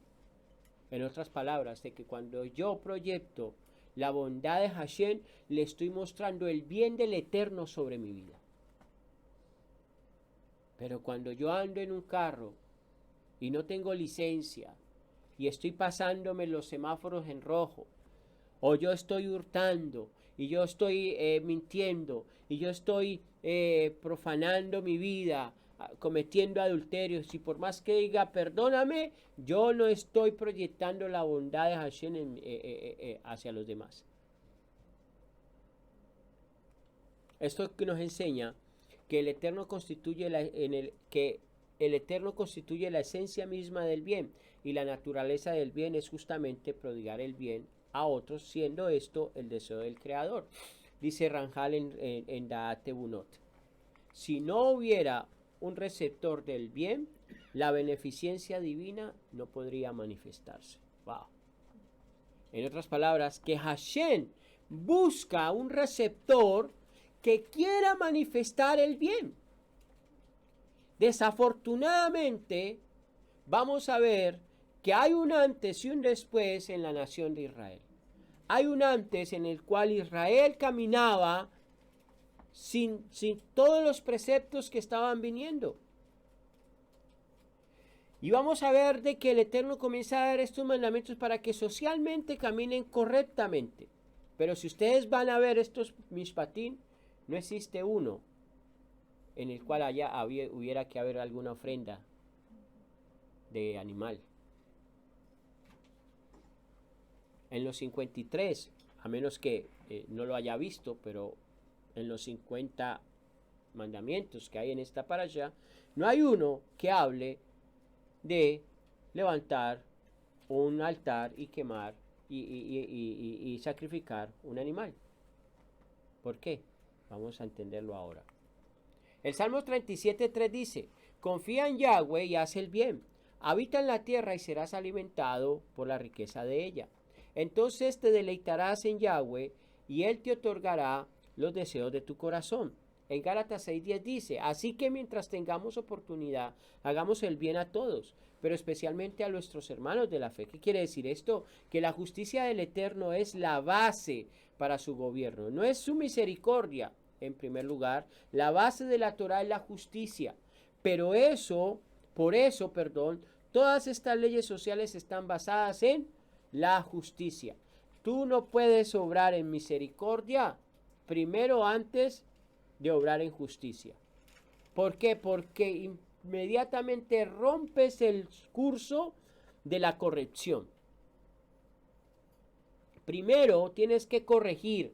En otras palabras, de que cuando yo proyecto la bondad de Hashem, le estoy mostrando el bien del Eterno sobre mi vida. Pero cuando yo ando en un carro y no tengo licencia y estoy pasándome los semáforos en rojo, o yo estoy hurtando y yo estoy mintiendo y yo estoy profanando mi vida, cometiendo adulterios, y por más que diga perdóname, yo no estoy proyectando la bondad de Hashem hacia los demás. Esto que nos enseña que el Eterno constituye el Eterno constituye la esencia misma del bien, y la naturaleza del bien es justamente prodigar el bien a otros, siendo esto el deseo del Creador. Dice Ranjal en Da'at Bunot: si no hubiera un receptor del bien, la beneficencia divina no podría manifestarse. Wow. En otras palabras, que Hashem busca un receptor que quiera manifestar el bien. Desafortunadamente, vamos a ver que hay un antes y un después en la nación de Israel. Hay un antes en el cual Israel caminaba sin todos los preceptos que estaban viniendo. Y vamos a ver de que el Eterno comienza a dar estos mandamientos para que socialmente caminen correctamente. Pero si ustedes van a ver estos mishpatim, no existe uno en el cual hubiera que haber alguna ofrenda de animal. En los 53, a menos que no lo haya visto, pero en los 50 mandamientos que hay en esta parasha, no hay uno que hable de levantar un altar y quemar y sacrificar un animal. ¿Por qué? Vamos a entenderlo ahora. El Salmo 37:3 dice: confía en Yahweh y haz el bien. Habita en la tierra y serás alimentado por la riqueza de ella. Entonces te deleitarás en Yahweh y Él te otorgará los deseos de tu corazón. En Gálatas 6:10 dice: así que mientras tengamos oportunidad, hagamos el bien a todos, pero especialmente a nuestros hermanos de la fe. ¿Qué quiere decir esto? Que la justicia del Eterno es la base para su gobierno, no es su misericordia. En primer lugar, la base de la Torah es la justicia, pero por eso, todas estas leyes sociales están basadas en la justicia. Tú no puedes obrar en misericordia primero antes de obrar en justicia. ¿Por qué? Porque inmediatamente rompes el curso de la corrección. Primero tienes que corregir: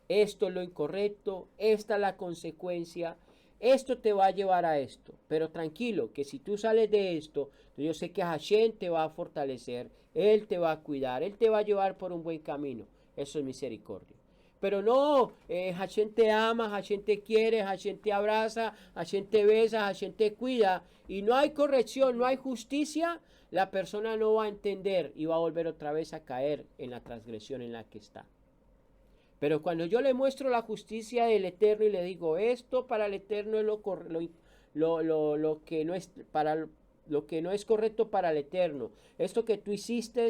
esto es lo incorrecto, esta es la consecuencia, esto te va a llevar a esto. Pero tranquilo, que si tú sales de esto, yo sé que Hashem te va a fortalecer, Él te va a cuidar, Él te va a llevar por un buen camino. Eso es misericordia. Pero no, Hashem te ama, Hashem te quiere, Hashem te abraza, Hashem te besa, Hashem te cuida, y no hay corrección, no hay justicia. La persona no va a entender y va a volver otra vez a caer en la transgresión en la que está. Pero cuando yo le muestro la justicia del Eterno y le digo: esto para el Eterno es lo que no es para lo que no es correcto para el Eterno, esto que tú hiciste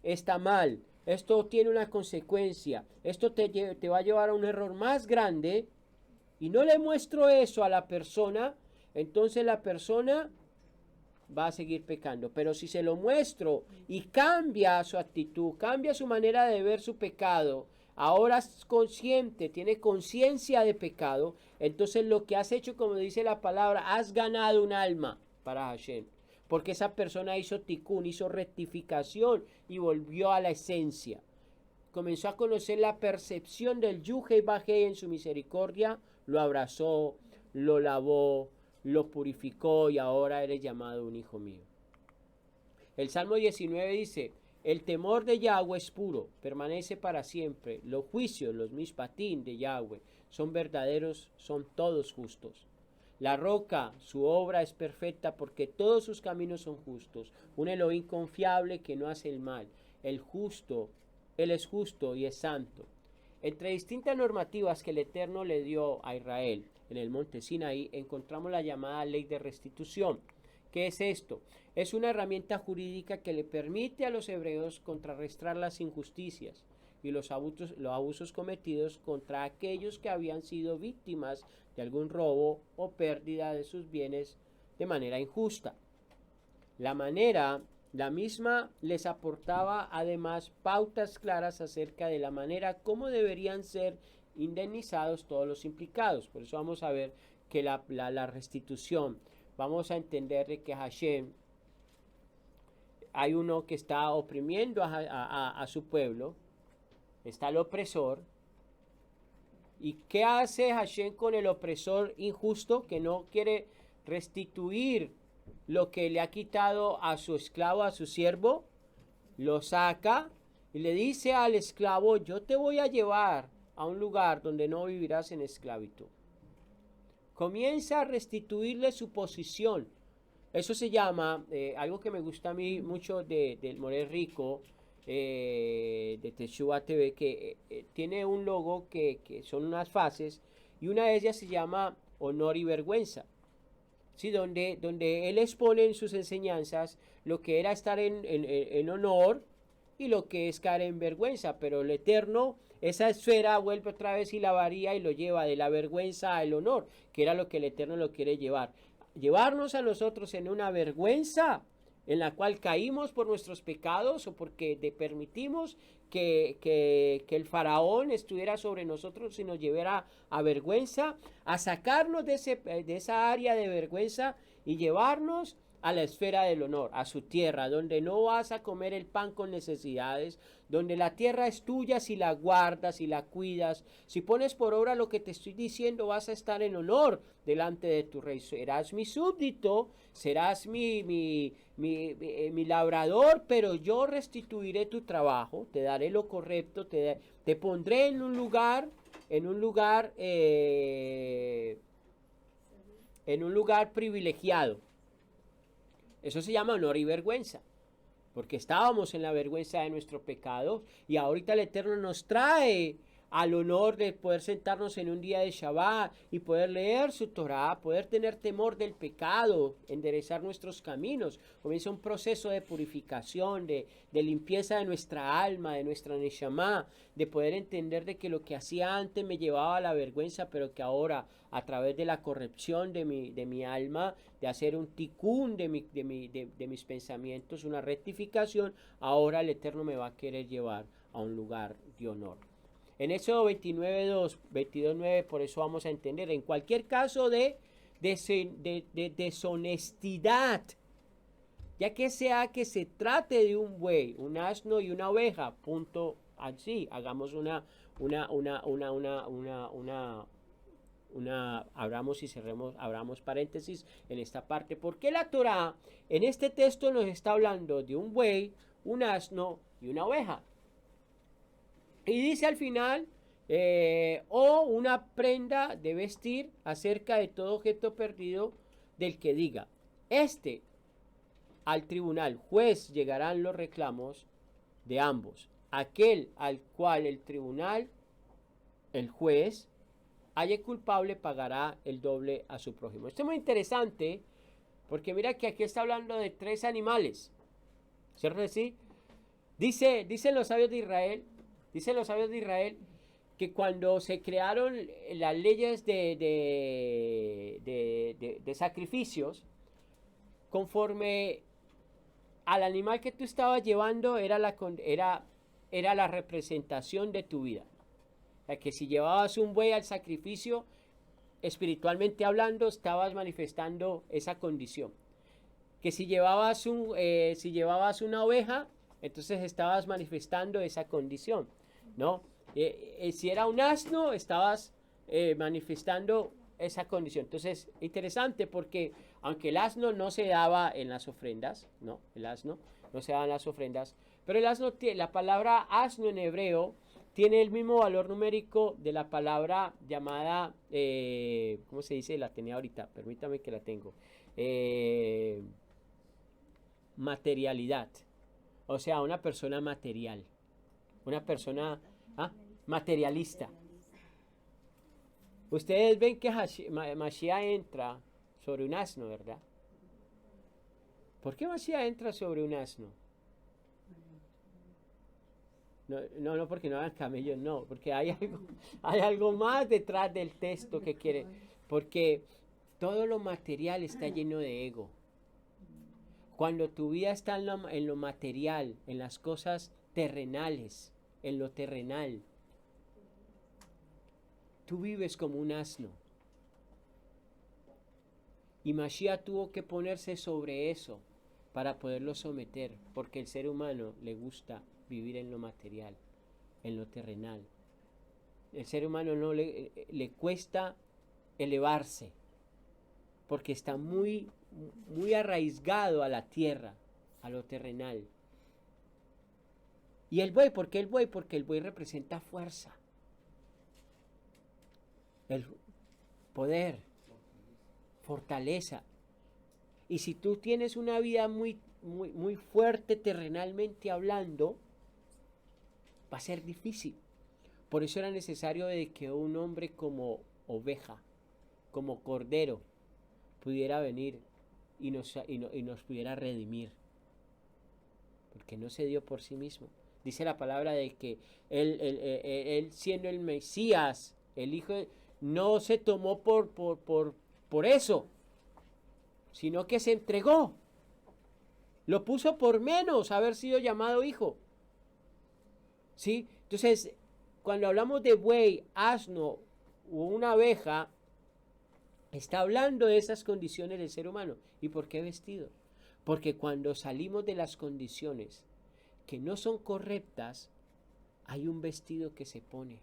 está mal, esto tiene una consecuencia, esto te va a llevar a un error más grande, y no le muestro eso a la persona, entonces la persona va a seguir pecando. Pero si se lo muestro y cambia su actitud, cambia su manera de ver su pecado, ahora es consciente, tiene conciencia de pecado, entonces lo que has hecho, como dice la palabra, has ganado un alma para Hashem, porque esa persona hizo tikkun, hizo rectificación y volvió a la esencia. Comenzó a conocer la percepción del Yuhei Bajei en su misericordia, lo abrazó, lo lavó, lo purificó, y ahora eres llamado un hijo mío. El Salmo 19 dice: el temor de Yahweh es puro, permanece para siempre. Los juicios, los mishpatim de Yahweh, son verdaderos, son todos justos. La roca, su obra es perfecta, porque todos sus caminos son justos. Un Elohim confiable que no hace el mal. Él es justo y es santo. Entre distintas normativas que el Eterno le dio a Israel en el monte Sinaí, encontramos la llamada ley de restitución. ¿Qué es esto? Es una herramienta jurídica que le permite a los hebreos contrarrestar las injusticias y los abusos cometidos contra aquellos que habían sido víctimas de algún robo o pérdida de sus bienes de manera injusta. La misma les aportaba además pautas claras acerca de la manera como deberían ser indemnizados todos los implicados. Por eso vamos a ver que la restitución, vamos a entender de que Hashem, hay uno que está oprimiendo a su pueblo, está el opresor. ¿Y qué hace Hashem con el opresor injusto que no quiere restituir lo que le ha quitado a su esclavo, a su siervo? Lo saca y le dice al esclavo: yo te voy a llevar a un lugar donde no vivirás en esclavitud. Comienza a restituirle su posición. Eso se llama, algo que me gusta a mí mucho del More Rico, de Teshuvah TV, que tiene un logo que son unas fases, y una de ellas se llama honor y vergüenza. Sí, donde él expone en sus enseñanzas lo que era estar en honor y lo que es caer en vergüenza. Pero el Eterno, esa esfera vuelve otra vez y la varía y lo lleva de la vergüenza al honor, que era lo que el Eterno lo quiere llevar. Llevarnos a nosotros en una vergüenza en la cual caímos por nuestros pecados o porque permitimos que el faraón estuviera sobre nosotros y nos llevara a vergüenza, a sacarnos de esa área de vergüenza y llevarnos a la esfera del honor, a su tierra, donde no vas a comer el pan con necesidades, donde la tierra es tuya si la guardas, si la cuidas, si pones por obra lo que te estoy diciendo, vas a estar en honor delante de tu rey. Serás mi súbdito, serás mi labrador, pero yo restituiré tu trabajo, te daré lo correcto, te pondré en un lugar, en un lugar privilegiado. Eso se llama honor y vergüenza, porque estábamos en la vergüenza de nuestro pecado y ahorita el Eterno nos trae al honor de poder sentarnos en un día de Shabbat y poder leer su Torah, poder tener temor del pecado, enderezar nuestros caminos. Comienza un proceso de purificación, de limpieza de nuestra alma, de nuestra neshama, de poder entender de que lo que hacía antes me llevaba a la vergüenza, pero que ahora a través de la corrección de mi alma, de hacer un tikkun de mis pensamientos, una rectificación, ahora el Eterno me va a querer llevar a un lugar de honor. En Éxodo 29:2, 22:9, por eso vamos a entender, en cualquier caso de deshonestidad, ya que sea que se trate de un buey, un asno y una oveja, punto así, hagamos abramos y cerremos, abramos paréntesis en esta parte, porque la Torah en este texto nos está hablando de un buey, un asno y una oveja. Y dice al final, o una prenda de vestir acerca de todo objeto perdido del que diga, al tribunal juez llegarán los reclamos de ambos. Aquel al cual el tribunal, el juez, halle culpable pagará el doble a su prójimo. Esto es muy interesante porque mira que aquí está hablando de 3 animales. ¿Cierto que sí? Dicen los sabios de Israel, que cuando se crearon las leyes de sacrificios, conforme al animal que tú estabas llevando era la representación de tu vida. O sea, que si llevabas un buey al sacrificio, espiritualmente hablando, estabas manifestando esa condición. Que si llevabas una oveja, entonces estabas manifestando esa condición, ¿no? Si era un asno, estabas manifestando esa condición. Entonces, interesante porque aunque el asno no se daba en las ofrendas, ¿no? El asno no se daba en las ofrendas, pero la palabra asno en hebreo tiene el mismo valor numérico de la palabra llamada, ¿cómo se dice? La tenía ahorita, permítame que la tengo. Materialidad. O sea, una persona material. Una persona materialista. Ustedes ven que Mashiach entra sobre un asno, ¿verdad? ¿Por qué Mashiach entra sobre un asno? No, porque no hagan camellos, no, porque hay algo más detrás del texto que quiere, porque todo lo material está lleno de ego. Cuando tu vida está en lo material, en las cosas terrenales, en lo terrenal, tú vives como un asno. Y Mashiach tuvo que ponerse sobre eso para poderlo someter, porque el ser humano le gusta vivir en lo material, en lo terrenal. El ser humano no le cuesta elevarse, porque está muy arraigado a la tierra, a lo terrenal. ¿Y el buey? ¿Por qué el buey? Porque el buey representa fuerza, el poder, fortaleza. Y si tú tienes una vida muy fuerte terrenalmente hablando, va a ser difícil. Por eso era necesario de que un hombre como oveja, como cordero, pudiera venir y nos pudiera redimir. Porque no se dio por sí mismo. Dice la palabra de que él siendo el Mesías, el Hijo, no se tomó por eso, sino que se entregó. Lo puso por menos haber sido llamado hijo. ¿Sí? Entonces, cuando hablamos de buey, asno o una oveja, está hablando de esas condiciones del ser humano. ¿Y por qué vestido? Porque cuando salimos de las condiciones que no son correctas, hay un vestido que se pone.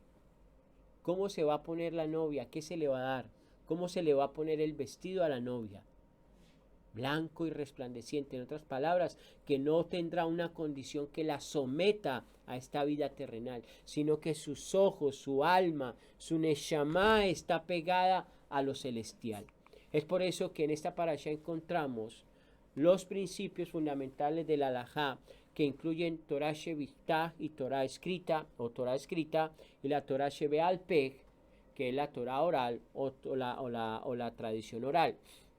¿Cómo se va a poner la novia? ¿Qué se le va a dar? ¿Cómo se le va a poner el vestido a la novia? Blanco y resplandeciente, en otras palabras, que no tendrá una condición que la someta a esta vida terrenal, sino que sus ojos, su alma, su neshama está pegada a lo celestial. Es por eso que en esta parasha encontramos los principios fundamentales de la halajá, que incluyen Torah Sheviktah y Torah escrita, o Torah escrita, y la Torah Shebeal Peh, que es la Torah oral o la tradición oral.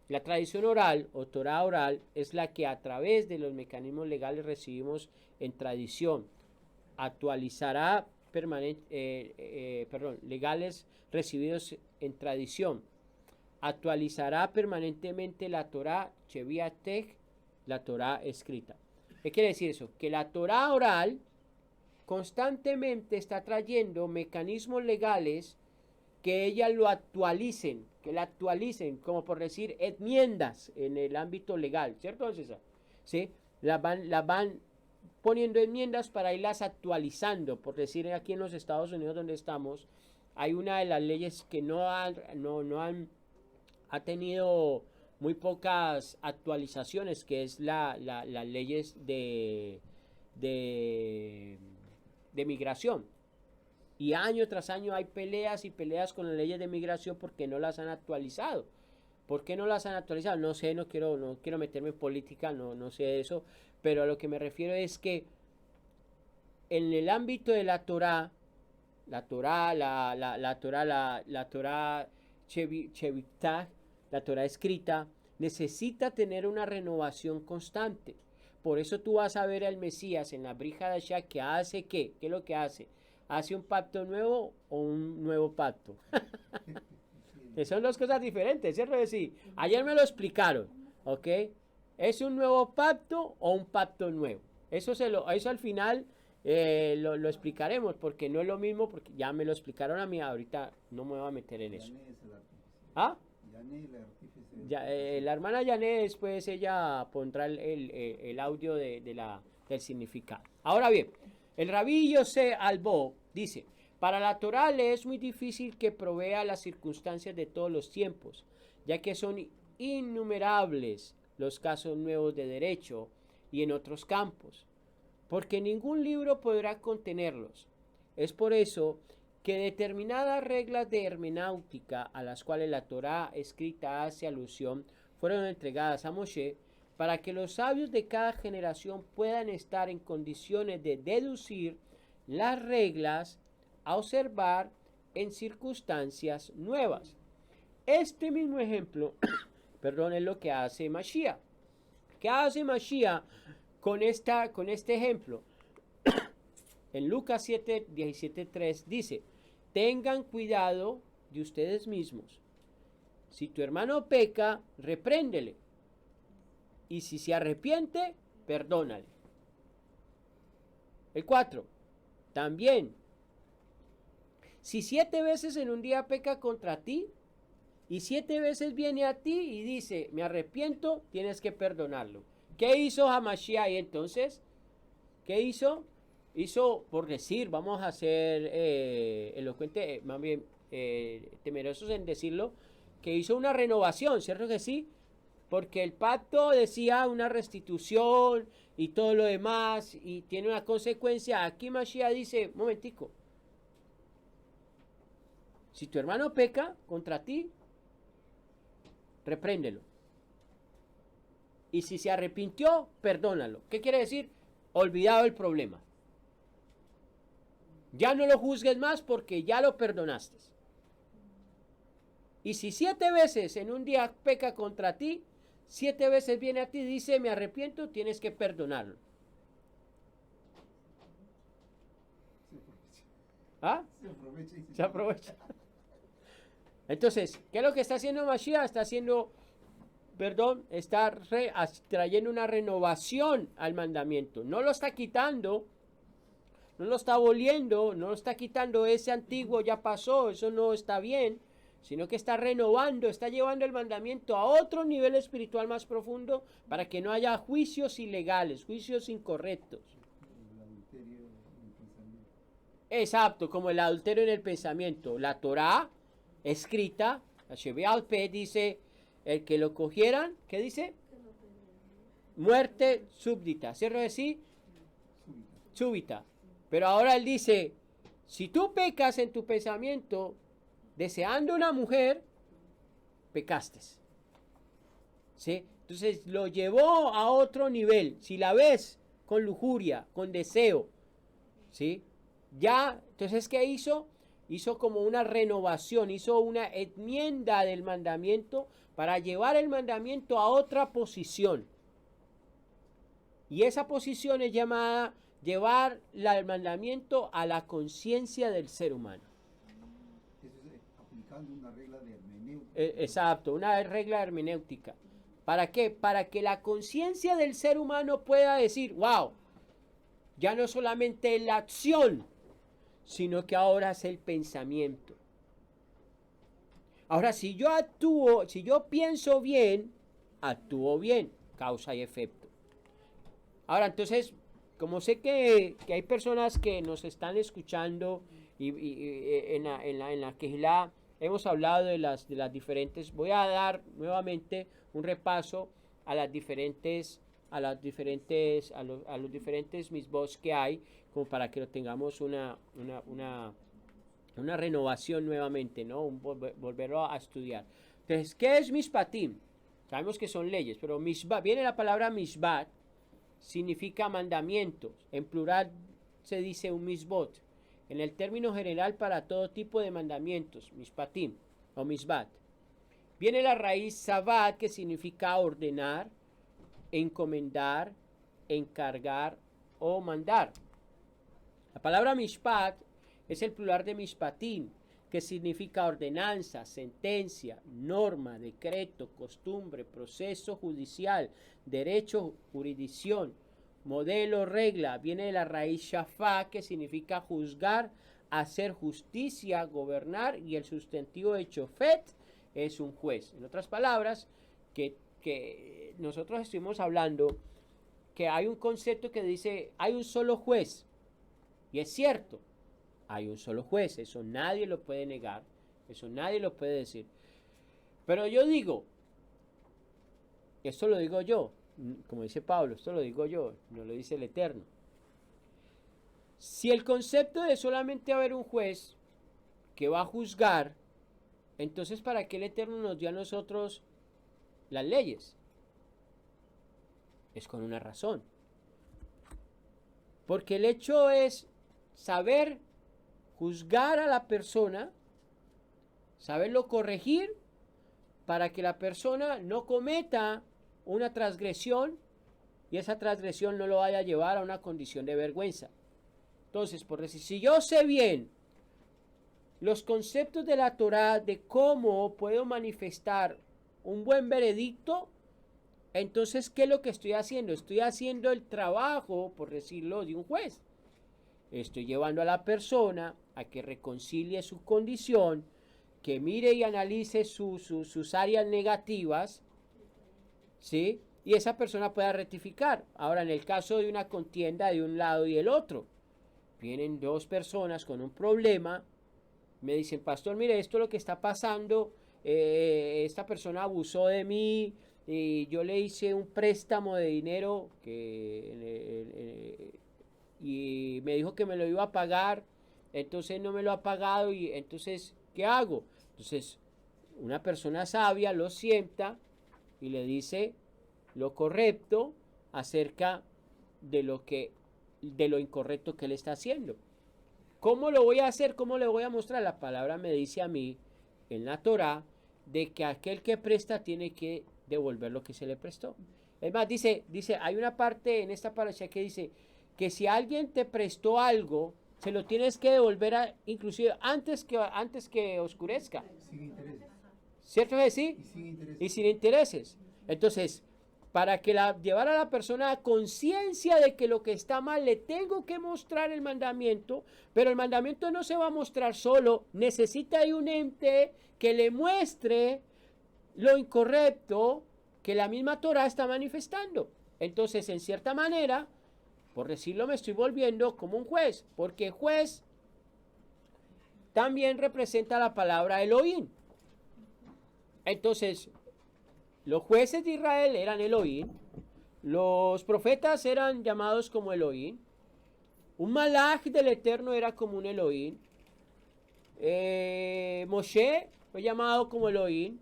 La tradición oral o Torah oral es la que a través de los mecanismos legales recibimos en tradición. Actualizará legales recibidos en tradición. Actualizará permanentemente la Torah Sheviatech, la Torah escrita. ¿Qué quiere decir eso? Que la Torah oral constantemente está trayendo mecanismos legales que ellas lo actualicen, que la actualicen, como por decir enmiendas en el ámbito legal, ¿cierto, César? ¿Sí? Las van poniendo enmiendas para irlas actualizando, por decir aquí en los Estados Unidos donde estamos, hay una de las leyes que ha tenido muy pocas actualizaciones, que es las leyes de migración. Y año tras año hay peleas y peleas con las leyes de migración porque no las han actualizado. ¿Por qué no las han actualizado? No sé, no quiero meterme en política, no sé eso, pero a lo que me refiero es que en el ámbito de la Torah, la Torah Sheviktah, la Torah escrita, necesita tener una renovación constante. Por eso tú vas a ver al Mesías en la Brit Hadashah que hace ¿qué? ¿Qué es lo que hace? ¿Hace un pacto nuevo o un nuevo pacto? Son dos cosas diferentes, ¿cierto? Sí. Ayer me lo explicaron, ¿ok? ¿Es un nuevo pacto o un pacto nuevo? Eso al final lo explicaremos, porque no es lo mismo, porque ya me lo explicaron a mí, ahorita no me voy a meter en eso. ¿Ah? La hermana Yané después ella pondrá el audio del significado. Ahora bien, el Rabí Yosef Albo dice: para la Torah le es muy difícil que provea las circunstancias de todos los tiempos, ya que son innumerables los casos nuevos de derecho y en otros campos, porque ningún libro podrá contenerlos. Es por eso que determinadas reglas de hermenéutica a las cuales la Torah escrita hace alusión fueron entregadas a Moshe para que los sabios de cada generación puedan estar en condiciones de deducir las reglas a observar en circunstancias nuevas. Este mismo ejemplo, es lo que hace Mashiach. ¿Qué hace Mashiach con este ejemplo? En Lucas 7, 17, 3 dice: tengan cuidado de ustedes mismos. Si tu hermano peca, repréndele. Y si se arrepiente, perdónale. El 4. También, si 7 veces en un día peca contra ti, y 7 veces viene a ti y dice, me arrepiento, tienes que perdonarlo. ¿Qué hizo Hamashiach ahí entonces? ¿Qué hizo? Hizo, por decir, vamos a ser elocuente, más bien temerosos en decirlo, que hizo una renovación, ¿cierto que sí? Porque el pacto decía una restitución y todo lo demás, y tiene una consecuencia. Aquí Mashiach dice, momentico, si tu hermano peca contra ti, repréndelo. Y si se arrepintió, perdónalo. ¿Qué quiere decir? Olvidado el problema. Ya no lo juzgues más porque ya lo perdonaste. Y si 7 veces en un día peca contra ti, 7 veces viene a ti y dice, me arrepiento, tienes que perdonarlo. ¿Ah? Se aprovecha. Entonces, ¿qué es lo que está haciendo Mashiach? Está trayendo una renovación al mandamiento. No lo está quitando, no lo está aboliendo, no lo está quitando, ese antiguo ya pasó, eso no está bien, sino que está renovando, está llevando el mandamiento a otro nivel espiritual más profundo para que no haya juicios ilegales, juicios incorrectos. El adulterio en el pensamiento. Exacto, como el adulterio en el pensamiento. La Torá escrita, la Shebea al Peh, dice, el que lo cogieran, ¿qué dice? Muerte súbdita, ¿cierto decir? Súbita. Súbita. Pero ahora él dice, si tú pecas en tu pensamiento deseando una mujer, pecaste. ¿Sí? Entonces lo llevó a otro nivel. Si la ves con lujuria, con deseo, ¿sí? Ya, entonces, ¿qué hizo? Hizo como una renovación, hizo una enmienda del mandamiento para llevar el mandamiento a otra posición. Y esa posición es llamada llevar el mandamiento a la conciencia del ser humano. Eso es aplicando una regla de hermenéutica. Exacto, una regla hermenéutica. ¿Para qué? Para que la conciencia del ser humano pueda decir, wow, ya no solamente la acción, sino que ahora es el pensamiento. Ahora, si yo actúo, si yo pienso bien, actúo bien, causa y efecto. Ahora, entonces, como sé que hay personas que nos están escuchando y en la Kehilá hemos hablado de las diferentes, voy a dar nuevamente un repaso a los diferentes misbos que hay, como para que lo tengamos una renovación nuevamente, ¿no? Volverlo a estudiar. Entonces, ¿qué es mishpatim? Sabemos que son leyes, pero mishbat, viene la palabra mishbat, significa mandamientos. En plural se dice un misbot. En el término general para todo tipo de mandamientos, mishpatim o misbat. Viene la raíz sabat, que significa ordenar, encomendar, encargar o mandar. La palabra mishpat es el plural de mishpatim, que significa ordenanza, sentencia, norma, decreto, costumbre, proceso judicial, derecho, jurisdicción, modelo, regla. Viene de la raíz shafá, que significa juzgar, hacer justicia, gobernar, y el sustantivo de chofet es un juez. En otras palabras, que nosotros estuvimos hablando que hay un concepto que dice, hay un solo juez, y es cierto, hay un solo juez, eso nadie lo puede negar, eso nadie lo puede decir. Pero yo digo, esto lo digo yo, como dice Pablo, esto lo digo yo, no lo dice el Eterno. Si el concepto de solamente haber un juez que va a juzgar, entonces ¿para qué el Eterno nos dio a nosotros las leyes? Es con una razón. Porque el hecho es saber juzgar a la persona, saberlo corregir para que la persona no cometa una transgresión y esa transgresión no lo vaya a llevar a una condición de vergüenza. Entonces, por decir, si yo sé bien los conceptos de la Torá de cómo puedo manifestar un buen veredicto, entonces, ¿qué es lo que estoy haciendo? Estoy haciendo el trabajo, por decirlo, de un juez. Estoy llevando a la persona a que reconcilie su condición, que mire y analice sus áreas negativas, ¿sí? Y esa persona pueda rectificar. Ahora, en el caso de una contienda de un lado y el otro, vienen dos personas con un problema, me dicen, pastor, mire, esto es lo que está pasando, esta persona abusó de mí, y yo le hice un préstamo de dinero y me dijo que me lo iba a pagar, entonces no me lo ha pagado y entonces, ¿qué hago? Entonces, una persona sabia lo sienta y le dice lo correcto acerca de lo incorrecto que él está haciendo. ¿Cómo lo voy a hacer? ¿Cómo le voy a mostrar? La palabra me dice a mí en la Torá de que aquel que presta tiene que devolver lo que se le prestó. Es más, dice, hay una parte en esta parasha que dice que si alguien te prestó algo, se lo tienes que devolver inclusive antes que oscurezca. Sin intereses. ¿Cierto que sí? Y sin intereses. Y sin intereses. Entonces, para que llevar a la persona a conciencia de que lo que está mal le tengo que mostrar el mandamiento, pero el mandamiento no se va a mostrar solo, necesita ahí un ente que le muestre lo incorrecto que la misma Torah está manifestando. Entonces, en cierta manera, por decirlo, me estoy volviendo como un juez, porque juez también representa la palabra Elohim. Entonces, los jueces de Israel eran Elohim, los profetas eran llamados como Elohim, un malaj del Eterno era como un Elohim, Moshe fue llamado como Elohim,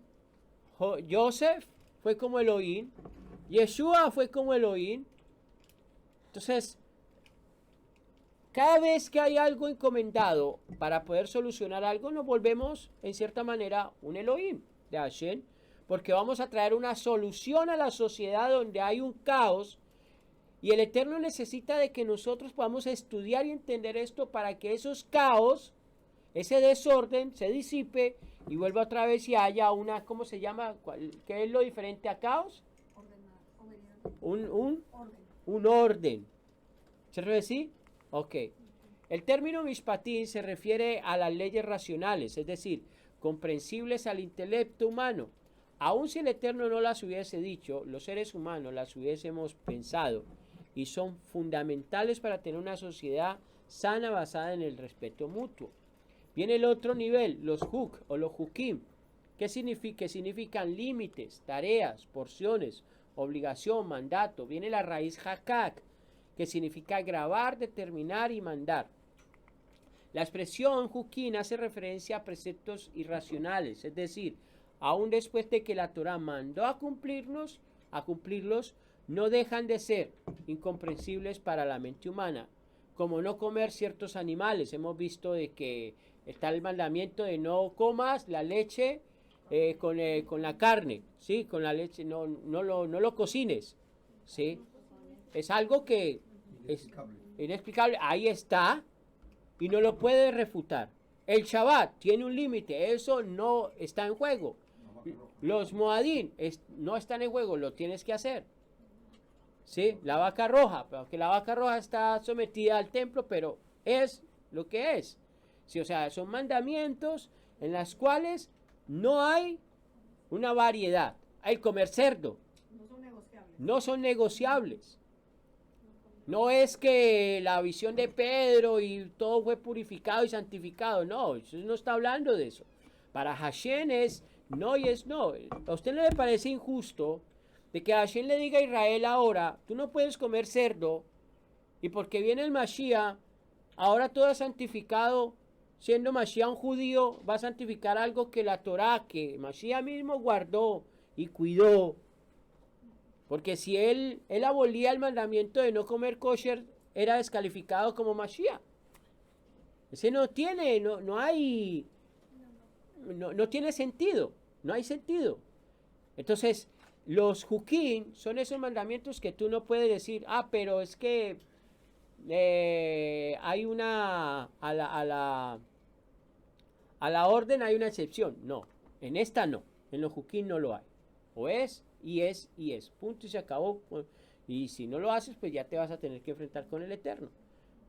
Joseph fue como Elohim, Yeshua fue como Elohim. Entonces, cada vez que hay algo encomendado para poder solucionar algo, nos volvemos en cierta manera un Elohim de Hashem, porque vamos a traer una solución a la sociedad donde hay un caos, y el Eterno necesita de que nosotros podamos estudiar y entender esto para que esos caos, ese desorden se disipe y vuelva otra vez y haya una, ¿cómo se llama? ¿Qué es lo diferente a caos? Un orden. ¿Se refiere así? Ok. El término mishpatim se refiere a las leyes racionales, es decir, comprensibles al intelecto humano. Aun si el Eterno no las hubiese dicho, los seres humanos las hubiésemos pensado y son fundamentales para tener una sociedad sana basada en el respeto mutuo. Viene el otro nivel, los huk o los hukim. ¿Qué significa? Significan límites, tareas, porciones, obligación, mandato. Viene la raíz hakak, que significa grabar, determinar y mandar. La expresión hukim hace referencia a preceptos irracionales, es decir, aún después de que la Torah mandó a cumplirlos, no dejan de ser incomprensibles para la mente humana, como no comer ciertos animales. Hemos visto de que está el mandamiento de no comas la leche con la carne, ¿sí? Con la leche, no lo cocines, ¿sí? Es algo que es inexplicable, ahí está, y no lo puede refutar. El Shabbat tiene un límite, eso no está en juego. Los Moadín no están en juego, lo tienes que hacer. ¿Sí? La vaca roja, porque la vaca roja está sometida al templo, pero es lo que es. ¿Sí? O sea, son mandamientos en los cuales no hay una variedad. Hay comer cerdo. No son negociables. No son negociables. No es que la visión de Pedro y todo fue purificado y santificado. No, eso no está hablando de eso. Para Hashem es no y es no. ¿A usted no le parece injusto de que Hashem le diga a Israel ahora, tú no puedes comer cerdo, y porque viene el Mashiach, ahora todo es santificado, siendo Mashiach un judío, va a santificar algo que la Torah, que Mashiach mismo guardó y cuidó? Porque si él abolía el mandamiento de no comer kosher, era descalificado como Mashiach. Ese no tiene, no hay, no tiene sentido, no hay sentido. Entonces, los hukim son esos mandamientos que tú no puedes decir, pero es que hay una, a la orden hay una excepción. No, en esta no, en los hukim no lo hay. O es, y es, y es. Punto y se acabó. Y si no lo haces, pues ya te vas a tener que enfrentar con el Eterno.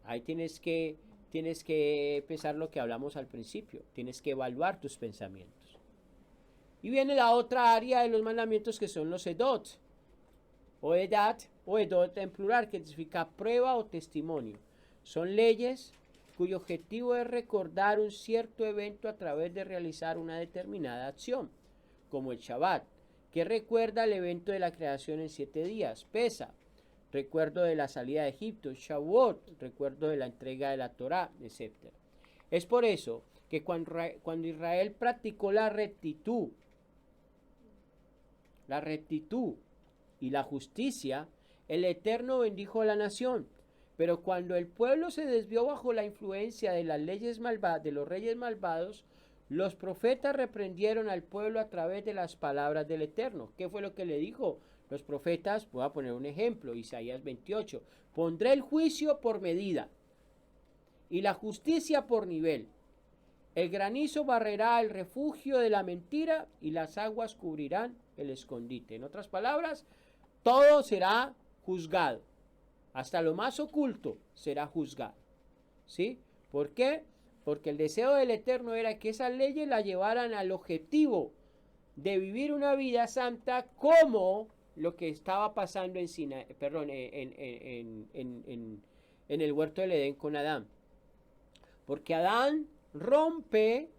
Ahí tienes que pensar lo que hablamos al principio. Tienes que evaluar tus pensamientos. Y viene la otra área de los mandamientos, que son los edot. O edat, o edot en plural, que significa prueba o testimonio. Son leyes cuyo objetivo es recordar un cierto evento a través de realizar una determinada acción, como el Shabbat, que recuerda el evento de la creación en 7 días. Pesa, recuerdo de la salida de Egipto. Shavuot, recuerdo de la entrega de la Torá, etc. Es por eso que cuando Israel practicó la rectitud y la justicia, el Eterno bendijo a la nación. Pero cuando el pueblo se desvió bajo la influencia de las leyes malvadas, de los reyes malvados, los profetas reprendieron al pueblo a través de las palabras del Eterno. ¿Qué fue lo que le dijo? Los profetas, voy a poner un ejemplo, Isaías 28. Pondré el juicio por medida y la justicia por nivel. El granizo barrerá el refugio de la mentira y las aguas cubrirán el escondite. En otras palabras, todo será juzgado. Hasta lo más oculto será juzgado. ¿Sí? ¿Por qué? Porque el deseo del Eterno era que esas leyes la llevaran al objetivo de vivir una vida santa como lo que estaba pasando en el huerto del Edén con Adán. Porque Adán rompe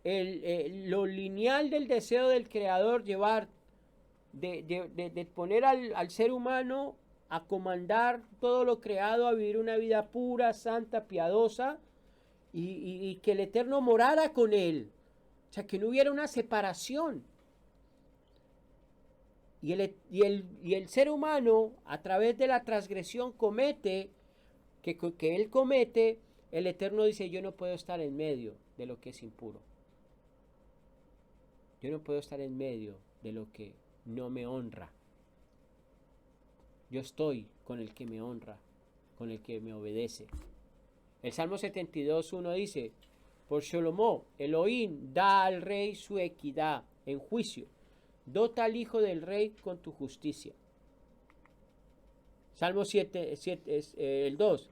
lo lineal del deseo del Creador, llevar, de poner al ser humano a comandar todo lo creado, a vivir una vida pura, santa, piadosa, y que el Eterno morara con él. O sea, que no hubiera una separación. Y el ser humano, a través de la transgresión que él comete, el Eterno dice, yo no puedo estar en medio de lo que es impuro. Yo no puedo estar en medio de lo que no me honra. Yo estoy con el que me honra, con el que me obedece. El Salmo 72:1 dice, por Shlomo, Elohim da al rey su equidad en juicio, dota al hijo del rey con tu justicia. Salmo 7, el 2,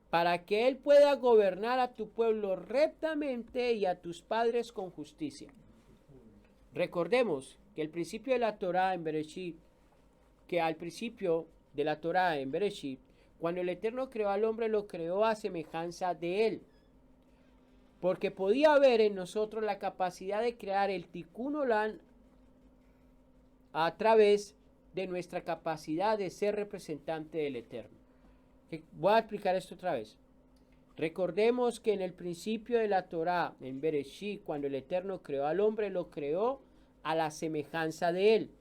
para que él pueda gobernar a tu pueblo rectamente y a tus padres con justicia. Recordemos que el principio de la Torá en Bereshit, que al principio de la Torá en Bereshit, cuando el Eterno creó al hombre, lo creó a semejanza de él. Porque podía haber en nosotros la capacidad de crear el Tikkun Olam a través de nuestra capacidad de ser representante del Eterno. Voy a explicar esto otra vez. Recordemos que en el principio de la Torá, en Bereshit, cuando el Eterno creó al hombre, lo creó a la semejanza de él.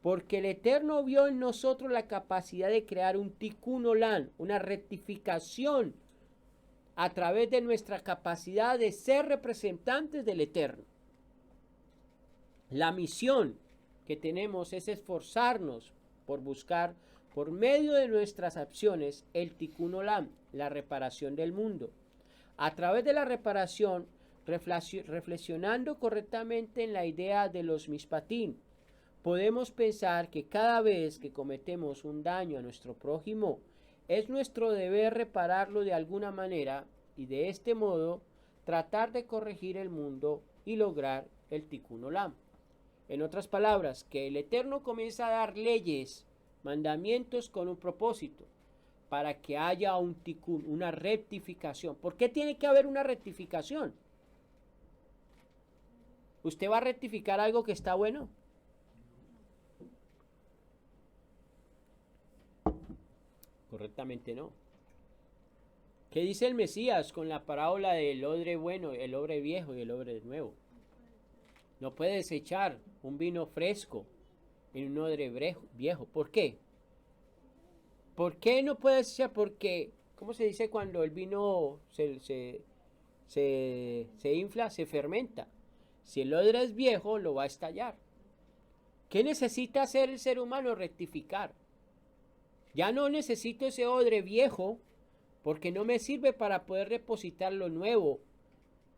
Porque el Eterno vio en nosotros la capacidad de crear un Tikkun Olam, una rectificación a través de nuestra capacidad de ser representantes del Eterno. La misión que tenemos es esforzarnos por buscar, por medio de nuestras acciones, el Tikkun Olam, la reparación del mundo. A través de la reparación, reflexionando correctamente en la idea de los mishpatim, podemos pensar que cada vez que cometemos un daño a nuestro prójimo, es nuestro deber repararlo de alguna manera y de este modo tratar de corregir el mundo y lograr el Tikkun Olam. En otras palabras, que el Eterno comienza a dar leyes, mandamientos con un propósito, para que haya un tikkun, una rectificación. ¿Por qué tiene que haber una rectificación? ¿Usted va a rectificar algo que está bueno? Correctamente no. ¿Qué dice el Mesías con la parábola del odre bueno, el odre viejo y el odre nuevo? No puedes echar un vino fresco en un odre viejo. ¿Por qué? ¿Por qué no puedes echar? Porque, ¿cómo se dice cuando el vino se infla? Se fermenta. Si el odre es viejo, lo va a estallar. ¿Qué necesita hacer el ser humano? Rectificar. Ya no necesito ese odre viejo porque no me sirve para poder depositar lo nuevo.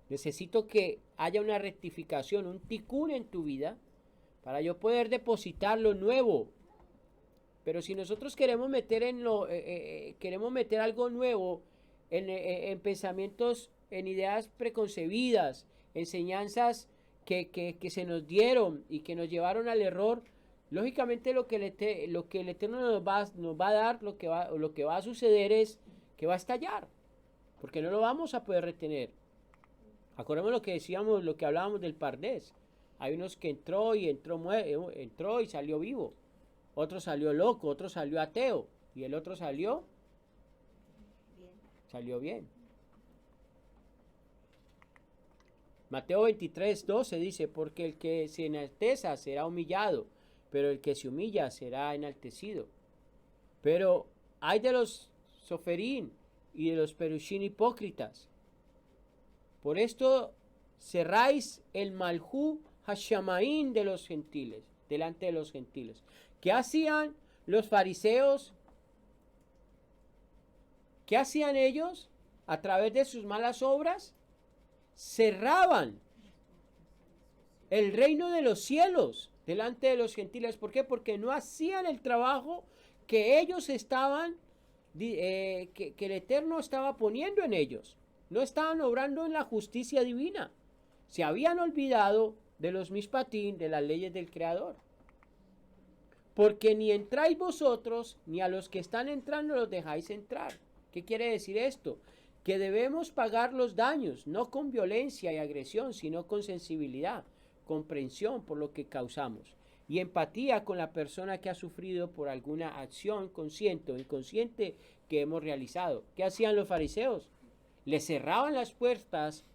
Necesito que haya una rectificación, un tikkun en tu vida para yo poder depositar lo nuevo. Pero si nosotros queremos meter queremos meter algo nuevo en pensamientos, en ideas preconcebidas, enseñanzas que se nos dieron y que nos llevaron al error, lógicamente lo que el Eterno nos va a dar, lo que va a suceder es que va a estallar, porque no lo vamos a poder retener. Acordemos lo que decíamos, lo que hablábamos del Pardés. Hay unos que entró y salió vivo. Otro salió loco, otro salió ateo. Y el otro salió bien. Mateo 23:12 dice, porque el que se enalteza será humillado, pero el que se humilla será enaltecido. Pero hay de los soferín y de los perushín hipócritas. Por esto cerráis el maljú hashamaín de los gentiles, delante de los gentiles. ¿Qué hacían los fariseos? ¿Qué hacían ellos? A través de sus malas obras, cerraban el reino de los cielos delante de los gentiles. ¿Por qué? Porque no hacían el trabajo que ellos estaban, que el Eterno estaba poniendo en ellos. No estaban obrando en la justicia divina. Se habían olvidado de los mishpatim, de las leyes del Creador. Porque ni entráis vosotros, ni a los que están entrando los dejáis entrar. ¿Qué quiere decir esto? Que debemos pagar los daños, no con violencia y agresión, sino con sensibilidad, comprensión por lo que causamos y empatía con la persona que ha sufrido por alguna acción consciente o inconsciente que hemos realizado. ¿Qué hacían los fariseos? Le cerraban las puertas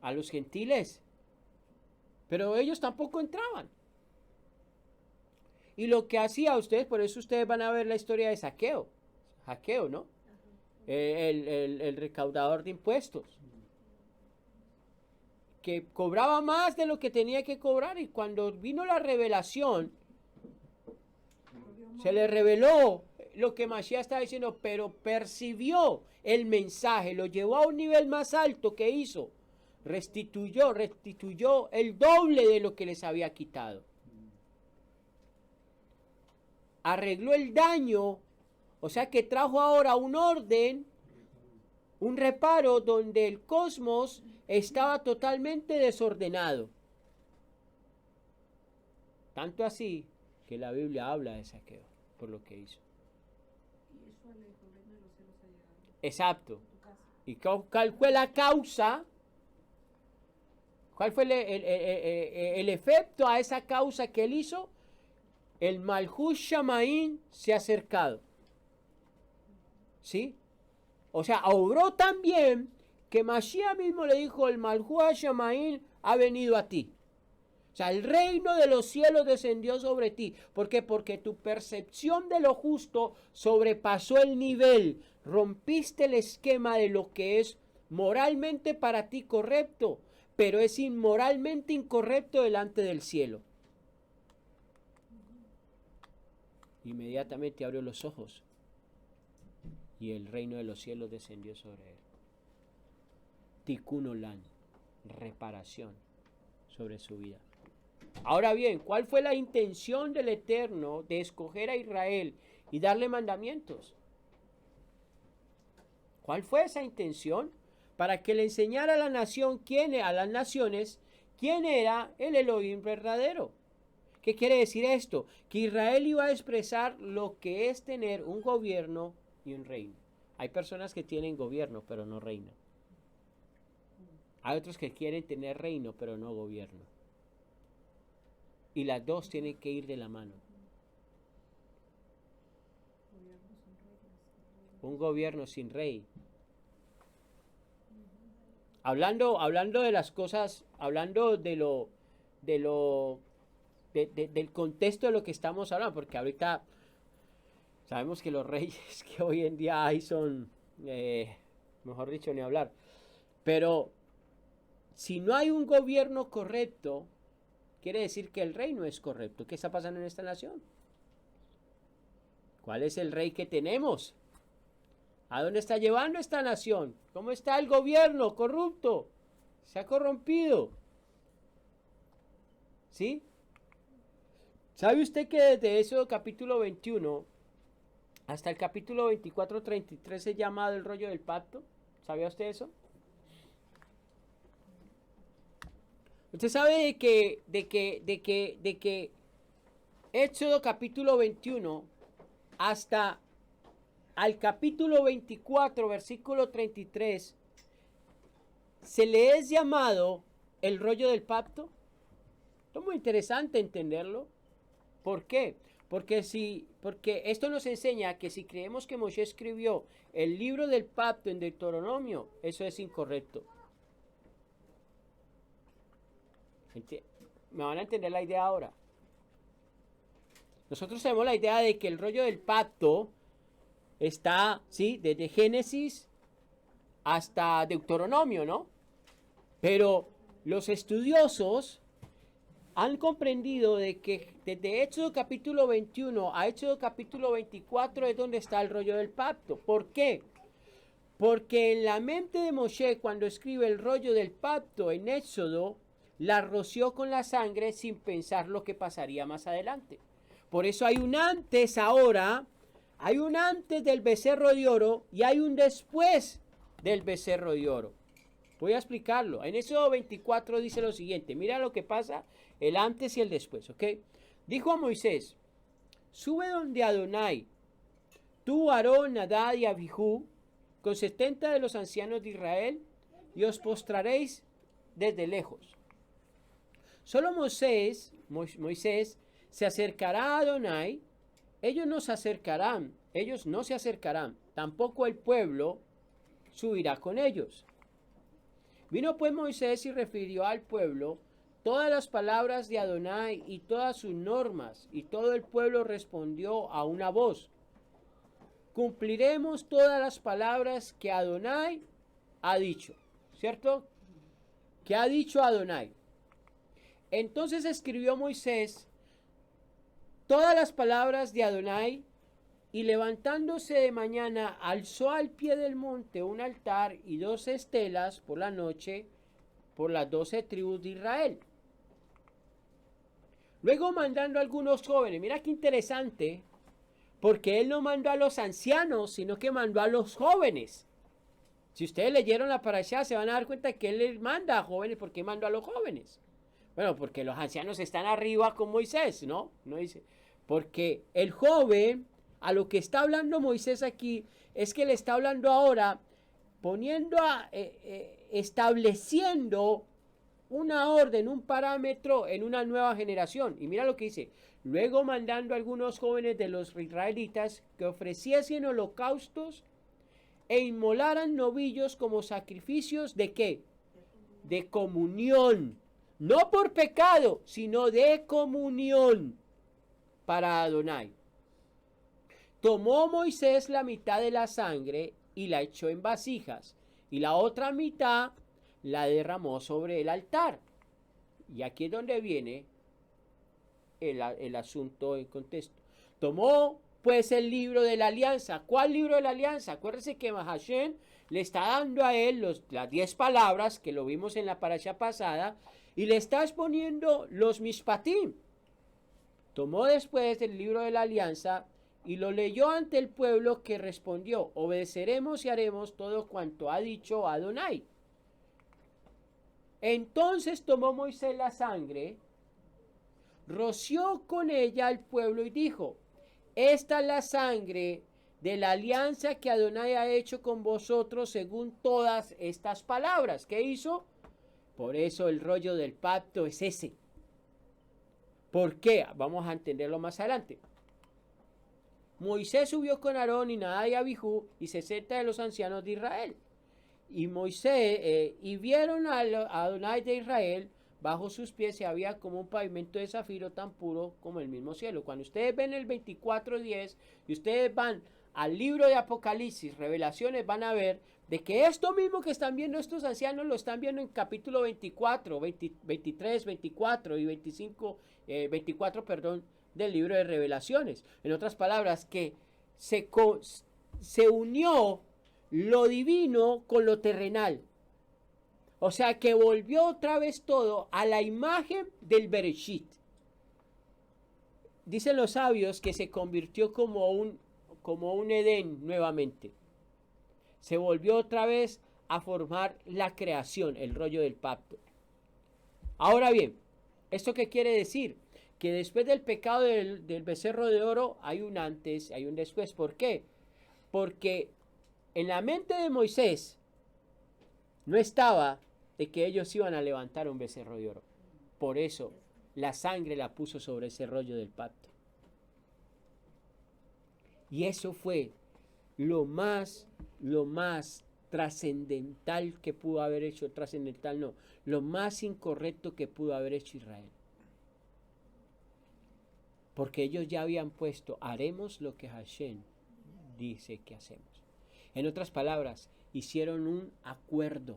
a los gentiles, pero ellos tampoco entraban. Y lo que hacía ustedes, por eso ustedes van a ver la historia de Zaqueo, ¿no? El recaudador de impuestos, que cobraba más de lo que tenía que cobrar, y cuando vino la revelación, se le reveló lo que Mashiach estaba diciendo, pero percibió el mensaje, lo llevó a un nivel más alto. que hizo, restituyó el doble de lo que les había quitado, arregló el daño, o sea que trajo ahora un orden, un reparo donde el cosmos estaba totalmente desordenado. Tanto así que la Biblia habla de Zaqueo por lo que hizo. Y eso el reino de los cielos ha llegado. Exacto. Tu casa. ¿Y cuál fue la causa? ¿Cuál fue el efecto a esa causa que él hizo? El Malhut Shamaín se ha acercado. ¿Sí? O sea, obró tan bien que Mashiach mismo le dijo, el Malhut Shamaín ha venido a ti. O sea, el reino de los cielos descendió sobre ti. ¿Por qué? Porque tu percepción de lo justo sobrepasó el nivel. Rompiste el esquema de lo que es moralmente para ti correcto, pero es inmoralmente incorrecto delante del cielo. Inmediatamente abrió los ojos y el reino de los cielos descendió sobre él. Tikkun Olam, reparación sobre su vida. Ahora bien, ¿cuál fue la intención del Eterno de escoger a Israel y darle mandamientos? ¿Cuál fue esa intención? Para que le enseñara a la nación, a las naciones, quién era el Elohim verdadero. ¿Qué quiere decir esto? Que Israel iba a expresar lo que es tener un gobierno y un reino. Hay personas que tienen gobierno pero no reino. Hay otros que quieren tener reino pero no gobierno. Y las dos tienen que ir de la mano. Un gobierno sin rey. Hablando de las cosas, hablando del contexto de lo que estamos hablando, porque ahorita sabemos que los reyes que hoy en día hay son, mejor dicho, ni hablar. Pero si no hay un gobierno correcto, quiere decir que el rey no es correcto. ¿Qué está pasando en esta nación? ¿Cuál es el rey que tenemos? ¿A dónde está llevando esta nación? ¿Cómo está el gobierno corrupto? Se ha corrompido. ¿Sí? ¿Sabe usted que desde Éxodo capítulo 21 hasta el capítulo 24-33 es llamado el rollo del pacto? ¿Sabía usted eso? Usted sabe de que Éxodo capítulo 21 hasta al capítulo 24, versículo 33, se le es llamado el rollo del pacto. Es muy interesante entenderlo. ¿Por qué? Porque esto nos enseña que si creemos que Moshe escribió el libro del pacto en Deuteronomio, eso es incorrecto. ¿Me van a entender la idea ahora? Nosotros tenemos la idea de que el rollo del pacto está, ¿sí?, desde Génesis hasta Deuteronomio, ¿no? Pero los estudiosos han comprendido de que desde Éxodo capítulo 21 a Éxodo capítulo 24 es donde está el rollo del pacto. ¿Por qué? Porque en la mente de Moshe, cuando escribe el rollo del pacto en Éxodo, la roció con la sangre sin pensar lo que pasaría más adelante. Por eso hay un antes ahora, hay un antes del becerro de oro y hay un después del becerro de oro. Voy a explicarlo. En Éxodo 24 dice lo siguiente. Mira lo que pasa, el antes y el después, ¿ok? Dijo a Moisés, sube donde Adonai, tú, Aarón, Nadab y Abijú, con 70 de los ancianos de Israel, y os postraréis desde lejos. Solo Moisés se acercará a Adonai, ellos no se acercarán, tampoco el pueblo subirá con ellos. Vino pues Moisés y refirió al pueblo todas las palabras de Adonai y todas sus normas, y todo el pueblo respondió a una voz: cumpliremos todas las palabras que Adonai ha dicho, ¿cierto? ¿Qué ha dicho Adonai? Entonces escribió Moisés todas las palabras de Adonai, y levantándose de mañana alzó al pie del monte un altar y 2 estelas por la noche por las 12 tribus de Israel. Luego mandando a algunos jóvenes, mira qué interesante, porque él no mandó a los ancianos, sino que mandó a los jóvenes. Si ustedes leyeron la parashá, se van a dar cuenta que él les manda a jóvenes. ¿Por qué mandó a los jóvenes? Bueno, porque los ancianos están arriba con Moisés, ¿no? No dice. Porque el joven, a lo que está hablando Moisés aquí, es que le está hablando ahora, estableciendo una orden, un parámetro en una nueva generación. Y mira lo que dice: luego mandando a algunos jóvenes de los israelitas que ofreciesen holocaustos e inmolaran novillos como sacrificios ¿de qué? De comunión. No por pecado, sino de comunión para Adonai. Tomó Moisés la mitad de la sangre y la echó en vasijas, y la otra mitad la derramó sobre el altar. Y aquí es donde viene el asunto en contexto. Tomó pues el libro de la alianza. ¿Cuál libro de la alianza? Acuérdense que Hashem le está dando a él las 10 palabras que lo vimos en la parasha pasada, y le está exponiendo los mishpatim. Tomó después el libro de la alianza y lo leyó ante el pueblo, que respondió: obedeceremos y haremos todo cuanto ha dicho Adonai. Entonces tomó Moisés la sangre, roció con ella al pueblo y dijo: esta es la sangre de la alianza que Adonai ha hecho con vosotros según todas estas palabras. ¿Qué hizo? Por eso el rollo del pacto es ese. ¿Por qué? Vamos a entenderlo más adelante. Moisés subió con Aarón y Nadab y Abijú y 60 de los ancianos de Israel. Y vieron a Adonai de Israel, bajo sus pies y había como un pavimento de zafiro tan puro como el mismo cielo. Cuando ustedes ven el 24:10 y ustedes van al libro de Apocalipsis, Revelaciones, van a ver de que esto mismo que están viendo estos ancianos lo están viendo en capítulo 24, 23, 24 y 25, 24, perdón, del libro de Revelaciones. En otras palabras, que se unió lo divino con lo terrenal. O sea que volvió otra vez todo a la imagen del Bereshit. Dicen los sabios que se convirtió como un Edén nuevamente. Se volvió otra vez a formar la creación, el rollo del pacto. Ahora bien, ¿esto qué quiere decir? Que después del pecado del becerro de oro hay un antes, hay un después. ¿Por qué? Porque en la mente de Moisés no estaba de que ellos iban a levantar un becerro de oro. Por eso la sangre la puso sobre ese rollo del pacto. Y eso fue lo más trascendental que pudo haber hecho, trascendental no, lo más incorrecto que pudo haber hecho Israel. Porque ellos ya habían puesto: haremos lo que Hashem dice que hacemos. En otras palabras, hicieron un acuerdo.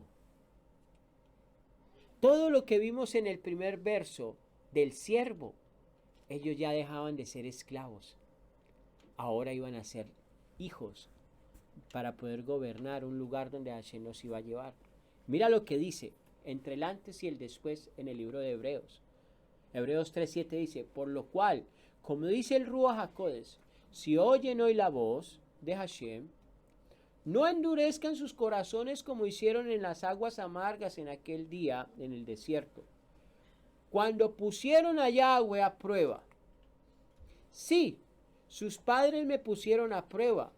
Todo lo que vimos en el primer verso del siervo, ellos ya dejaban de ser esclavos. Ahora iban a ser hijos para poder gobernar un lugar donde Hashem nos iba a llevar. Mira lo que dice. entre el antes y el después en el libro de Hebreos. Hebreos 3:7 dice, por lo cual, como dice el Ruach HaKodesh, si oyen hoy la voz de Hashem, no endurezcan sus corazones como hicieron en las aguas amargas en aquel día en el desierto, cuando pusieron a Yahweh a prueba. Sí, sus padres me pusieron a prueba.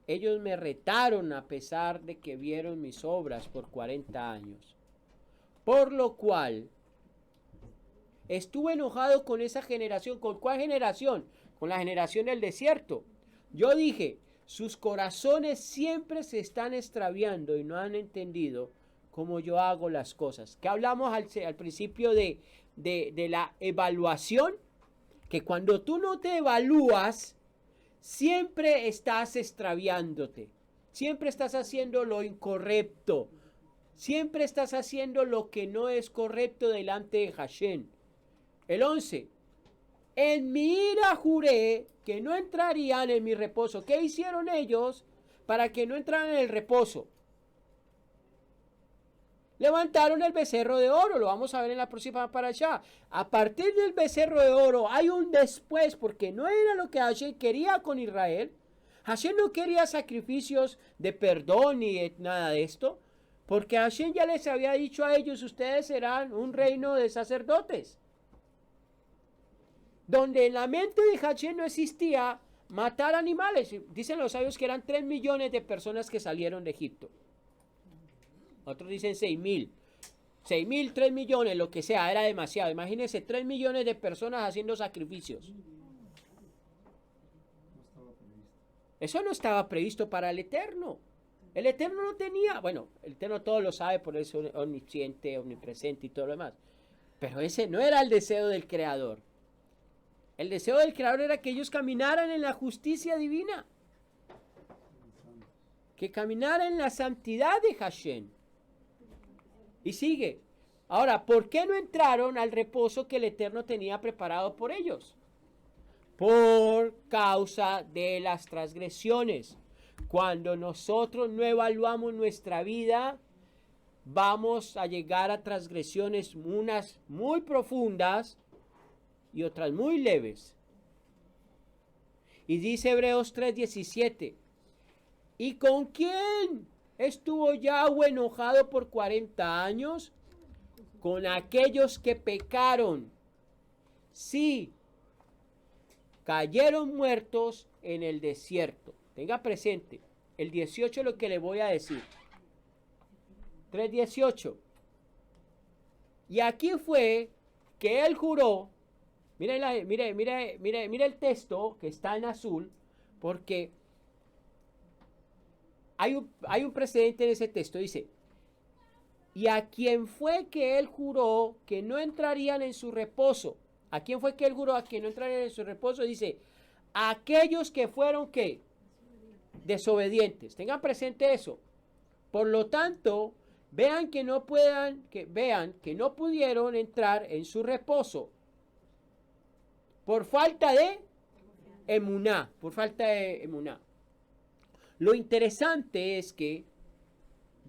Ellos me retaron a pesar de que vieron mis obras por 40 años. Por lo cual, estuve enojado con esa generación. ¿Con cuál generación? Con la generación del desierto. Yo dije, sus corazones siempre se están extraviando y no han entendido cómo yo hago las cosas. ¿Qué hablamos al principio de la evaluación? Que cuando tú no te evalúas, siempre estás extraviándote. Siempre estás haciendo lo incorrecto. Siempre estás haciendo lo que no es correcto delante de Hashem. El 11. En mi ira juré que no entrarían en mi reposo. ¿Qué hicieron ellos para que no entraran en el reposo? Levantaron el becerro de oro, lo vamos a ver en la próxima parashá. A partir del becerro de oro hay un después, porque no era lo que Hashem quería con Israel. Hashem no quería sacrificios de perdón ni nada de esto, porque Hashem ya les había dicho a ellos, ustedes serán un reino de sacerdotes. Donde en la mente de Hashem no existía matar animales. Dicen los sabios que eran 3 millones de personas que salieron de Egipto. Otros dicen 6.000. 6.000, 3 millones, lo que sea, era demasiado. Imagínense 3 millones de personas haciendo sacrificios. Eso no estaba previsto para el Eterno. El Eterno no tenía, bueno, el Eterno todo lo sabe, por eso es omnisciente, omnipresente y todo lo demás. Pero ese no era el deseo del Creador. El deseo del Creador era que ellos caminaran en la justicia divina. Que caminaran en la santidad de Hashem. Y sigue. Ahora, ¿por qué no entraron al reposo que el Eterno tenía preparado por ellos? Por causa de las transgresiones. Cuando nosotros no evaluamos nuestra vida, vamos a llegar a transgresiones, unas muy profundas y otras muy leves. Y dice Hebreos 3:17, ¿y con quién estuvo Yahweh enojado por 40 años? Con aquellos que pecaron. Sí, cayeron muertos en el desierto. Tenga presente, el 18 es lo que le voy a decir. 3:18. Y aquí fue que él juró. Mire el texto que está en azul, porque hay un precedente en ese texto. Dice, y a quien fue que él juró que no entrarían en su reposo. ¿A quién fue que él juró a que no entrarían en su reposo? Dice, aquellos que fueron, ¿qué? Desobedientes. Tengan presente eso. Por lo tanto, vean que no pudieron entrar en su reposo por falta de emuná, Lo interesante es que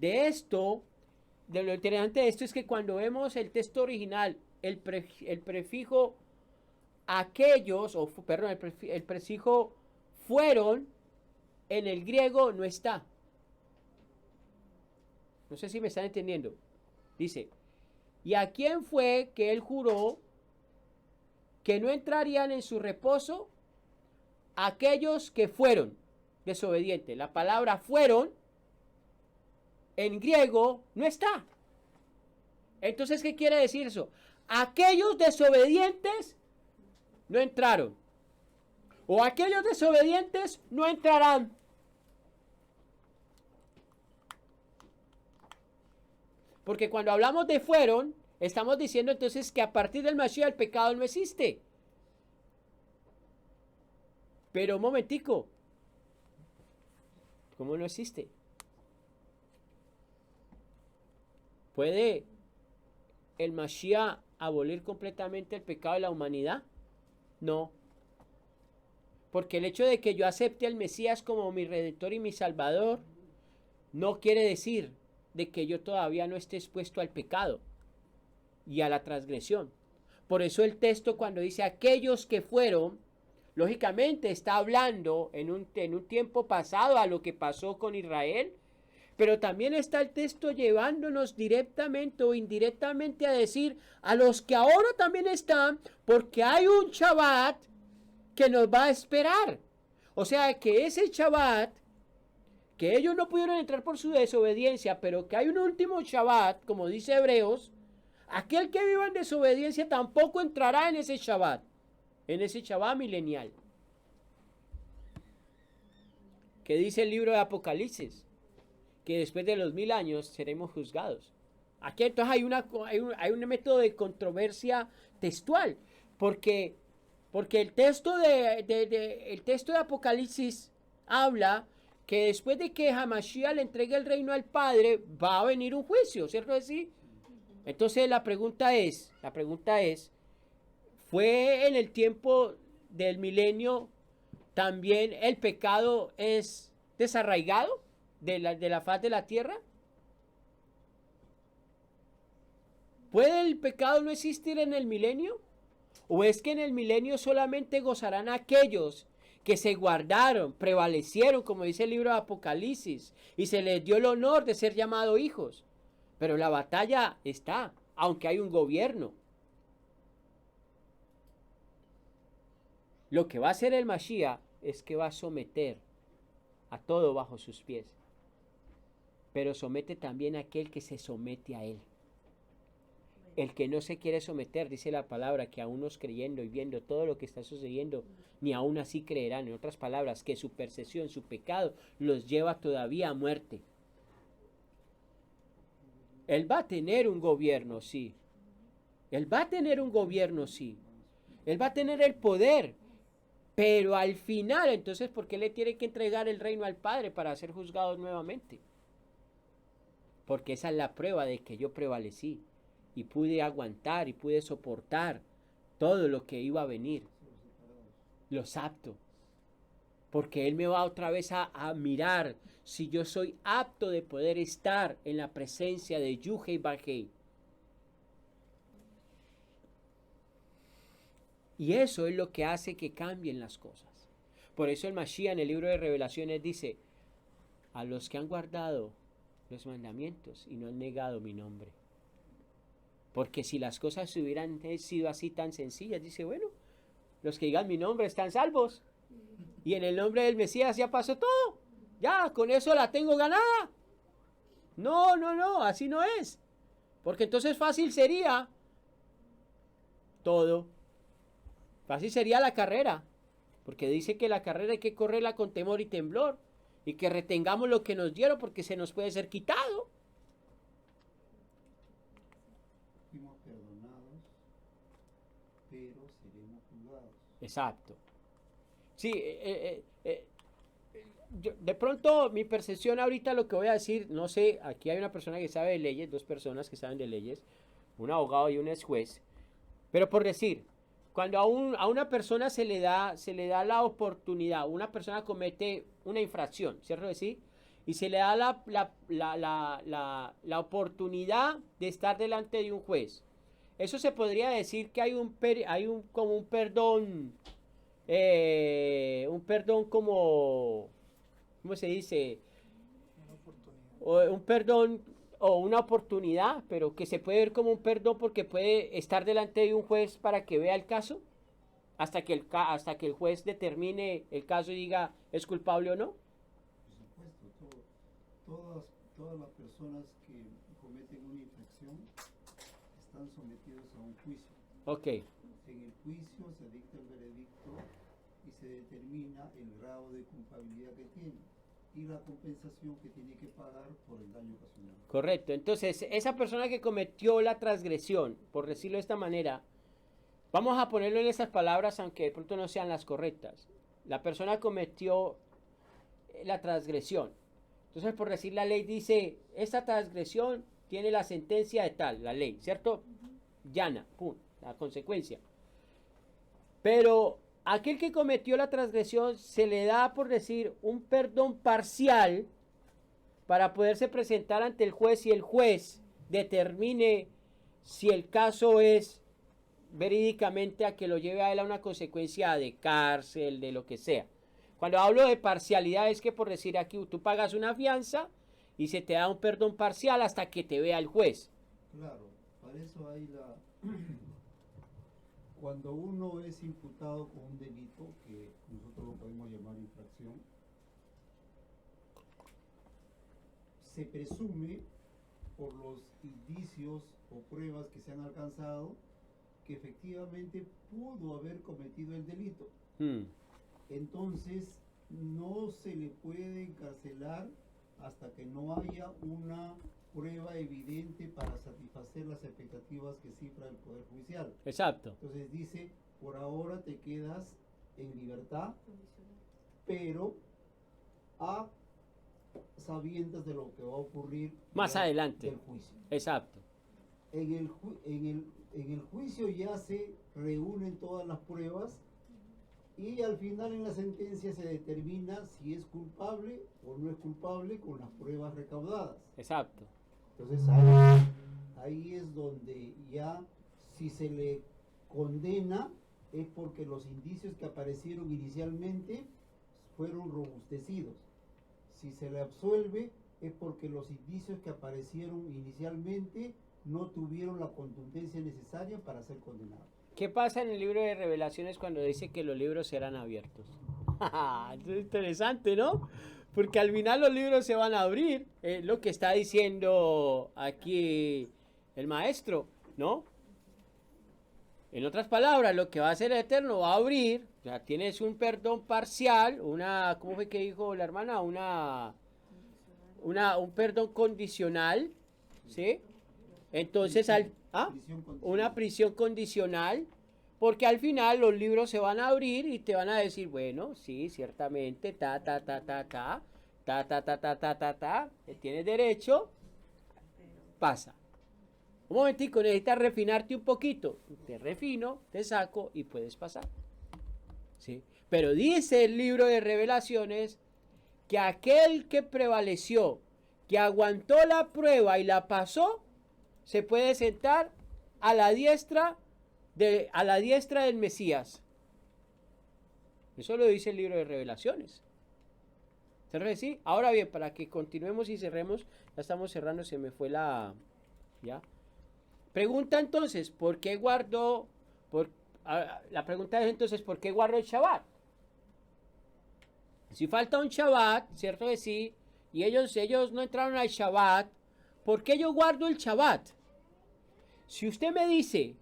lo interesante de esto es que cuando vemos el texto original, el prefijo aquellos, el prefijo fueron, en el griego no está. No sé si me están entendiendo. Dice, ¿y a quién fue que él juró que no entrarían en su reposo? Aquellos que fueron desobedientes. La palabra fueron en griego no está. Entonces, ¿qué quiere decir eso? Aquellos desobedientes no entraron. O aquellos desobedientes no entrarán. Porque cuando hablamos de fueron, estamos diciendo entonces que a partir del Mashiach el pecado no existe. Pero un momentico. ¿Cómo no existe? ¿Puede el Mashiach abolir completamente el pecado de la humanidad? No. Porque el hecho de que yo acepte al Mesías como mi Redentor y mi Salvador no quiere decir de que yo todavía no esté expuesto al pecado y a la transgresión. Por eso el texto cuando dice aquellos que fueron, lógicamente está hablando en un tiempo pasado a lo que pasó con Israel, pero también está el texto llevándonos directamente o indirectamente a decir a los que ahora también están, porque hay un Shabbat que nos va a esperar. O sea que ese Shabbat, que ellos no pudieron entrar por su desobediencia, pero que hay un último Shabbat, como dice Hebreos, aquel que viva en desobediencia tampoco entrará en ese Shabbat milenial. Que dice el libro de Apocalipsis, que después de los 1000 años seremos juzgados. Aquí entonces hay un método de controversia textual, porque el texto el texto de Apocalipsis habla que después de que Hamashiach le entregue el reino al Padre, va a venir un juicio, ¿cierto? Así. Entonces la pregunta es, ¿fue en el tiempo del milenio también el pecado es desarraigado de la faz de la tierra? ¿Puede el pecado no existir en el milenio? ¿O es que en el milenio solamente gozarán aquellos que se guardaron, prevalecieron, como dice el libro de Apocalipsis, y se les dio el honor de ser llamados hijos? Pero la batalla está, aunque hay un gobierno. Lo que va a hacer el Mashiach es que va a someter a todo bajo sus pies. Pero somete también a aquel que se somete a él. El que no se quiere someter, dice la palabra, que aún no creyendo y viendo todo lo que está sucediendo, ni aún así creerán. En otras palabras, que su percepción, su pecado, los lleva todavía a muerte. Él va a tener un gobierno, sí. Él va a tener un gobierno, sí. Él va a tener el poder. Pero al final, entonces, ¿por qué le tiene que entregar el reino al Padre para ser juzgados nuevamente? Porque esa es la prueba de que yo prevalecí y pude aguantar y pude soportar todo lo que iba a venir. Los apto. Porque Él me va otra vez a mirar si yo soy apto de poder estar en la presencia de Yuhei Bajei. Y eso es lo que hace que cambien las cosas. Por eso el Mashiach en el libro de Revelaciones dice, a los que han guardado los mandamientos y no han negado mi nombre. Porque si las cosas hubieran sido así tan sencillas, dice, bueno, los que digan mi nombre están salvos. Y en el nombre del Mesías ya pasó todo. Ya, con eso la tengo ganada. No, así no es. Porque entonces fácil sería todo. Fácil sería la carrera. Porque dice que la carrera hay que correrla con temor y temblor. Y que retengamos lo que nos dieron porque se nos puede ser quitado. Fuimos perdonados, pero seremos juzgados. Exacto. Sí, de pronto mi percepción ahorita lo que voy a decir, no sé, aquí hay una persona que sabe de leyes, dos personas que saben de leyes, un abogado y un ex juez, pero por decir, cuando a una persona se le da la oportunidad, una persona comete una infracción, ¿cierto decir? Y se le da la oportunidad de estar delante de un juez. Eso se podría decir que hay como un perdón como, ¿cómo se dice? Un perdón o una oportunidad, pero que se puede ver como un perdón porque puede estar delante de un juez para que vea el caso hasta que el juez determine el caso y diga es culpable o no. Por supuesto, todas las personas que cometen una infracción están sometidos a un juicio. Ok. En el juicio se dicta el veredicto y se determina el grado de culpabilidad que tiene y la compensación que tiene que pagar por el daño ocasionado. Correcto. Entonces, esa persona que cometió la transgresión, por decirlo de esta manera, vamos a ponerlo en esas palabras, aunque de pronto no sean las correctas. La persona cometió la transgresión. Entonces, por decir la ley dice, esta transgresión tiene la sentencia de tal, la ley, ¿cierto? Llana, pum, la consecuencia. Pero aquel que cometió la transgresión se le da, por decir, un perdón parcial para poderse presentar ante el juez y el juez determine si el caso es verídicamente a que lo lleve a él a una consecuencia de cárcel, de lo que sea. Cuando hablo de parcialidad es que, por decir aquí, tú pagas una fianza y se te da un perdón parcial hasta que te vea el juez. Claro, para eso hay la... Cuando uno es imputado con un delito, que nosotros lo podemos llamar infracción, se presume por los indicios o pruebas que se han alcanzado que efectivamente pudo haber cometido el delito. Entonces no se le puede encarcelar hasta que no haya una prueba evidente para satisfacer las expectativas que cifra el Poder Judicial. Exacto. Entonces dice, por ahora te quedas en libertad, Condicional. pero a sabiendas de lo que va a ocurrir Más adelante. del juicio. Exacto. En el juicio ya se reúnen todas las pruebas y al final en la sentencia se determina si es culpable o no es culpable con las pruebas recaudadas. Exacto. Entonces ahí es donde ya si se le condena es porque los indicios que aparecieron inicialmente fueron robustecidos. Si se le absuelve es porque los indicios que aparecieron inicialmente no tuvieron la contundencia necesaria para ser condenados. ¿Qué pasa en el libro de Revelaciones cuando dice que los libros serán abiertos? Es interesante, ¿no? Porque al final los libros se van a abrir, lo que está diciendo aquí el maestro, ¿no? En otras palabras, lo que va a hacer el Eterno va a abrir, o sea, tienes un perdón parcial, ¿cómo fue que dijo la hermana? Un perdón condicional, ¿sí? Entonces, una prisión condicional, porque al final los libros se van a abrir y te van a decir, bueno, sí, ciertamente, tienes derecho, pasa. Un momentico, necesitas refinarte un poquito. Te refino, te saco y puedes pasar. ¿Sí? Pero dice el libro de Revelaciones que aquel que prevaleció, que aguantó la prueba y la pasó, se puede sentar a la diestra del Mesías. Eso lo dice el libro de Revelaciones. ¿Sí? Ahora bien, para que continuemos y cerremos, ya estamos cerrando, se me fue la... ¿Ya? Pregunta entonces, ¿por qué guardó? La pregunta es entonces, ¿por qué guardó el Shabbat? Si falta un Shabbat, ¿cierto que sí? Y ellos no entraron al Shabbat, ¿por qué yo guardo el Shabbat? Si usted me dice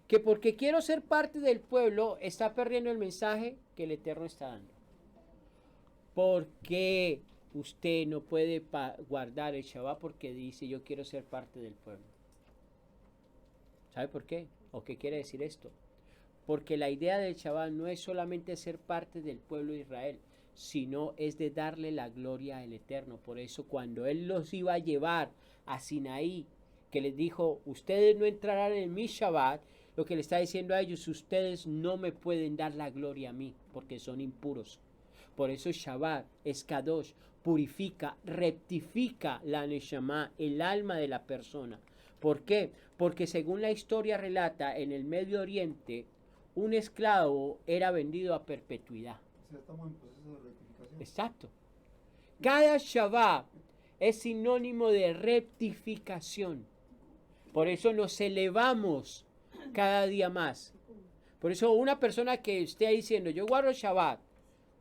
que porque quiero ser parte del pueblo, está perdiendo el mensaje que el Eterno está dando. Porque usted no puede guardar el Shabbat porque dice yo quiero ser parte del pueblo. ¿Sabe por qué? ¿O qué quiere decir esto? Porque la idea del Shabbat no es solamente ser parte del pueblo de Israel, sino es de darle la gloria al Eterno. Por eso cuando Él los iba a llevar a Sinaí, que les dijo, ustedes no entrarán en mi Shabbat, lo que le está diciendo a ellos, ustedes no me pueden dar la gloria a mí, porque son impuros. Por eso Shabbat es Kadosh, purifica, rectifica la Neshama, el alma de la persona. ¿Por qué? Porque según la historia relata, en el Medio Oriente, un esclavo era vendido a perpetuidad. O sea, estamos en proceso de rectificación. Exacto. Cada Shabbat es sinónimo de rectificación. Por eso nos elevamos cada día más. Por eso una persona que esté diciendo, yo guardo Shabbat,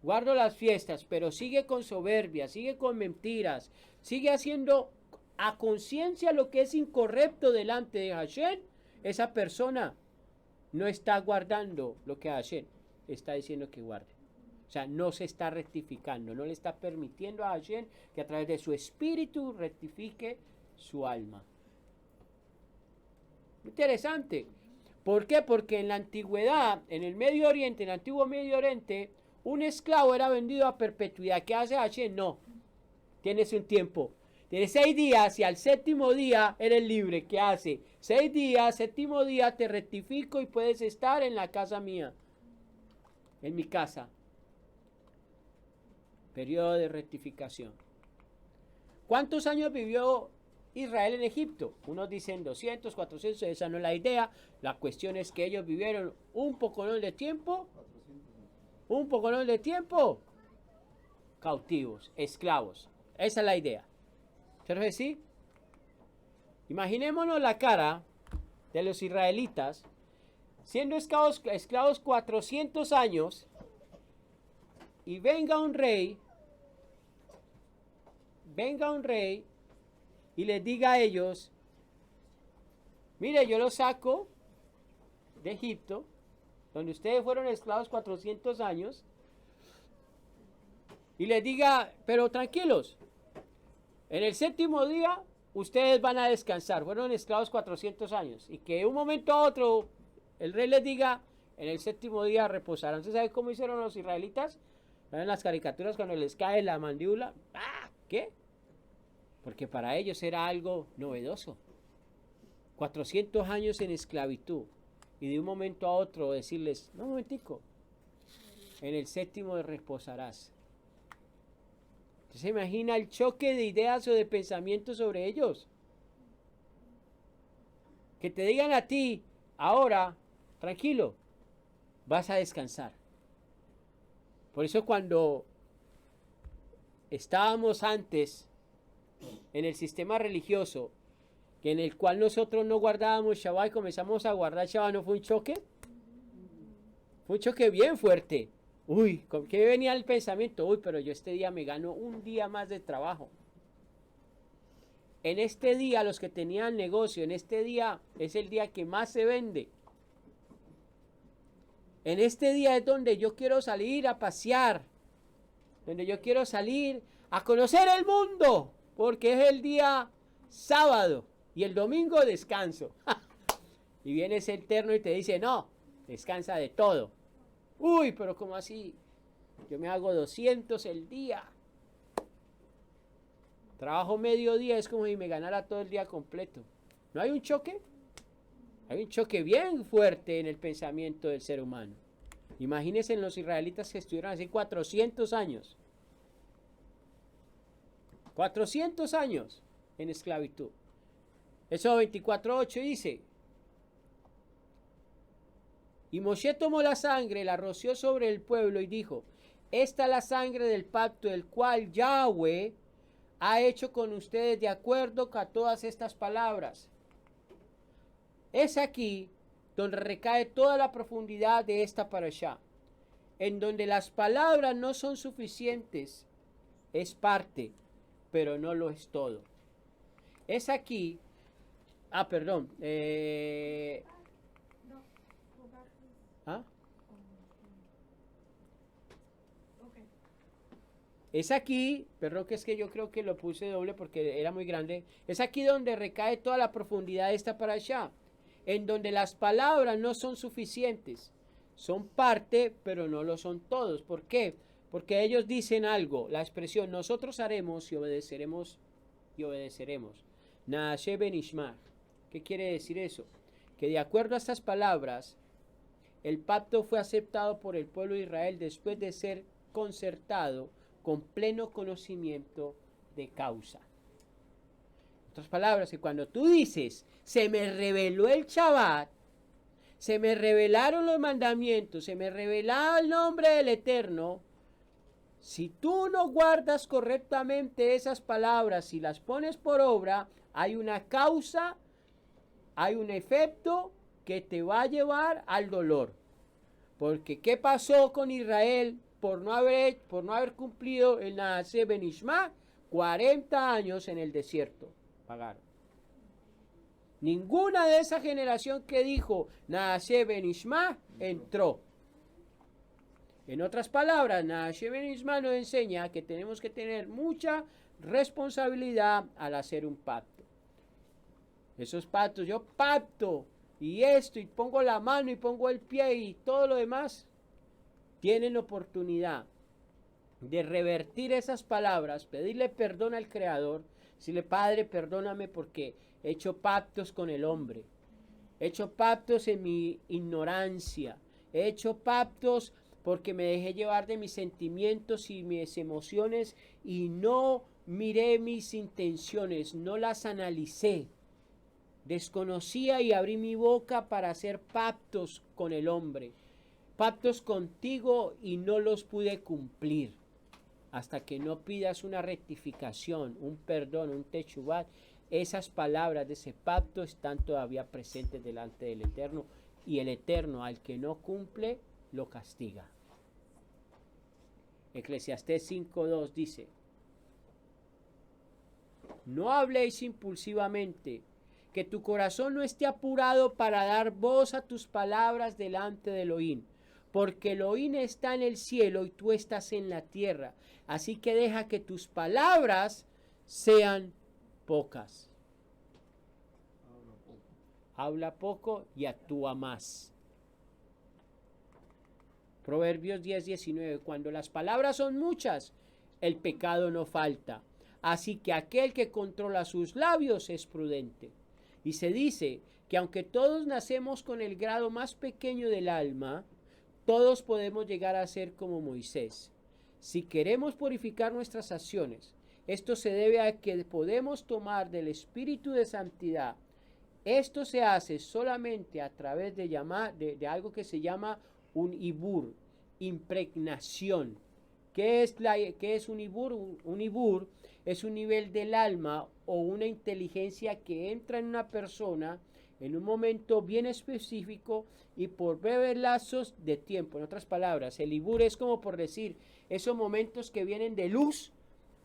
guardo las fiestas, pero sigue con soberbia, sigue con mentiras, sigue haciendo a conciencia lo que es incorrecto delante de Hashem, esa persona no está guardando lo que Hashem está diciendo que guarde. O sea, no se está rectificando, no le está permitiendo a Hashem que a través de su espíritu rectifique su alma. Interesante. ¿Por qué? Porque en la antigüedad, en el Medio Oriente, en el antiguo Medio Oriente, un esclavo era vendido a perpetuidad. ¿Qué hace Hashem? No. Tienes un tiempo. Tienes 6 días y al séptimo día eres libre. ¿Qué hace? 6 días, séptimo día te rectifico y puedes estar en la casa mía. En mi casa. Periodo de rectificación. ¿Cuántos años vivió Israel en Egipto? Unos dicen 200, 400, esa no es la idea. La cuestión es que ellos vivieron un poconón de tiempo, 400 cautivos, esclavos. Esa es la idea. Entonces, sí, imaginémonos la cara de los israelitas siendo esclavos 400 años y venga un rey y les diga a ellos, mire, yo los saco de Egipto, donde ustedes fueron esclavos 400 años, y les diga, pero tranquilos, en el séptimo día ustedes van a descansar, fueron esclavos 400 años, y que de un momento a otro el rey les diga, en el séptimo día reposarán. ¿Usted sabe cómo hicieron los israelitas? ¿Saben las caricaturas cuando les cae la mandíbula? ¡Ah! ¿Qué? Porque para ellos era algo novedoso. 400 años en esclavitud. Y de un momento a otro decirles, no, un momentico, en el séptimo reposarás. ¿Usted se imagina el choque de ideas o de pensamientos sobre ellos? Que te digan a ti, ahora, tranquilo, vas a descansar. Por eso cuando estábamos antes en el sistema religioso, que en el cual nosotros no guardábamos Shabbat y comenzamos a guardar Shabbat, ¿no fue un choque? Fue un choque bien fuerte. Uy, ¿con qué venía el pensamiento? Uy, pero yo este día me gano un día más de trabajo. En este día, los que tenían negocio, en este día es el día que más se vende. En este día es donde yo quiero salir a pasear, donde yo quiero salir a conocer el mundo, porque es el día sábado y el domingo descanso. Y viene ese eterno y te dice, no, descansa de todo. Uy, pero ¿cómo así? Yo me hago 200 el día. Trabajo mediodía, es como si me ganara todo el día completo. ¿No hay un choque? Hay un choque bien fuerte en el pensamiento del ser humano. Imagínense en los israelitas que estuvieron así 400 años. 400 años en esclavitud. Eso 24:8 dice, y Moshe tomó la sangre, la roció sobre el pueblo y dijo, esta es la sangre del pacto, el cual Yahweh ha hecho con ustedes de acuerdo con todas estas palabras. Es aquí donde recae toda la profundidad de esta parashá, en donde las palabras no son suficientes, es parte, pero no lo es todo. Es aquí, perdón, ¿ah? Es aquí, perdón, que es que yo creo que lo puse doble porque era muy grande. Es aquí donde recae toda la profundidad de esta parashá, en donde las palabras no son suficientes, son parte, pero no lo son todos. ¿Por qué? Porque ellos dicen algo, la expresión nosotros haremos y obedeceremos y obedeceremos. Naashe benishmah. ¿Qué quiere decir eso? Que de acuerdo a estas palabras, el pacto fue aceptado por el pueblo de Israel después de ser concertado con pleno conocimiento de causa. En otras palabras, que cuando tú dices, se me reveló el Shabbat, se me revelaron los mandamientos, se me reveló el nombre del Eterno, si tú no guardas correctamente esas palabras y las pones por obra, hay una causa, hay un efecto que te va a llevar al dolor. Porque ¿qué pasó con Israel por no haber cumplido el Naaseh Benishmah? 40 años en el desierto pagaron. Ninguna de esa generación que dijo Naaseh Benishmah entró. En otras palabras, Naaseh Benishmah nos enseña que tenemos que tener mucha responsabilidad al hacer un pacto. Esos pactos, yo pacto y esto, y pongo la mano y pongo el pie y todo lo demás, tienen oportunidad de revertir esas palabras, pedirle perdón al Creador, decirle, Padre, perdóname porque he hecho pactos con el hombre, he hecho pactos en mi ignorancia, he hecho pactos porque me dejé llevar de mis sentimientos y mis emociones y no miré mis intenciones, no las analicé. Desconocía y abrí mi boca para hacer pactos con el hombre, pactos contigo y no los pude cumplir. Hasta que no pidas una rectificación, un perdón, un techubat, esas palabras de ese pacto están todavía presentes delante del Eterno, y el Eterno al que no cumple lo castiga. Eclesiastés 5:2 dice: no habléis impulsivamente, que tu corazón no esté apurado para dar voz a tus palabras delante de Elohim, porque Elohim está en el cielo y tú estás en la tierra, así que deja que tus palabras sean pocas. Habla poco y actúa más. Proverbios 10:19, cuando las palabras son muchas, el pecado no falta, así que aquel que controla sus labios es prudente. Y se dice que aunque todos nacemos con el grado más pequeño del alma, todos podemos llegar a ser como Moisés. Si queremos purificar nuestras acciones, esto se debe a que podemos tomar del espíritu de santidad. Esto se hace solamente a través de algo que se llama un ibur, impregnación. ¿Qué es un ibur? Un ibur es un nivel del alma o una inteligencia que entra en una persona en un momento bien específico y por breves lapsos de tiempo. En otras palabras, el ibur es como por decir, esos momentos que vienen de luz.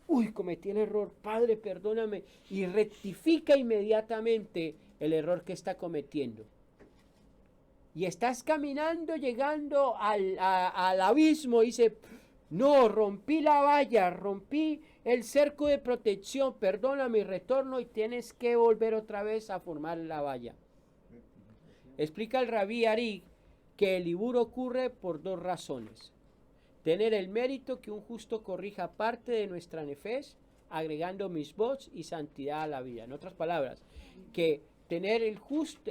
Uy, cometí el error, Padre, perdóname, y rectifica inmediatamente el error que está cometiendo. Y estás caminando, llegando al abismo, y dice, no, rompí la valla, rompí el cerco de protección, perdóname, retorno, y tienes que volver otra vez a formar la valla. Explica el Rabí Ari que el ibur ocurre por dos razones: tener el mérito que un justo corrija parte de nuestra nefesh, agregando misbots y santidad a la vida. En otras palabras, que tener el justo,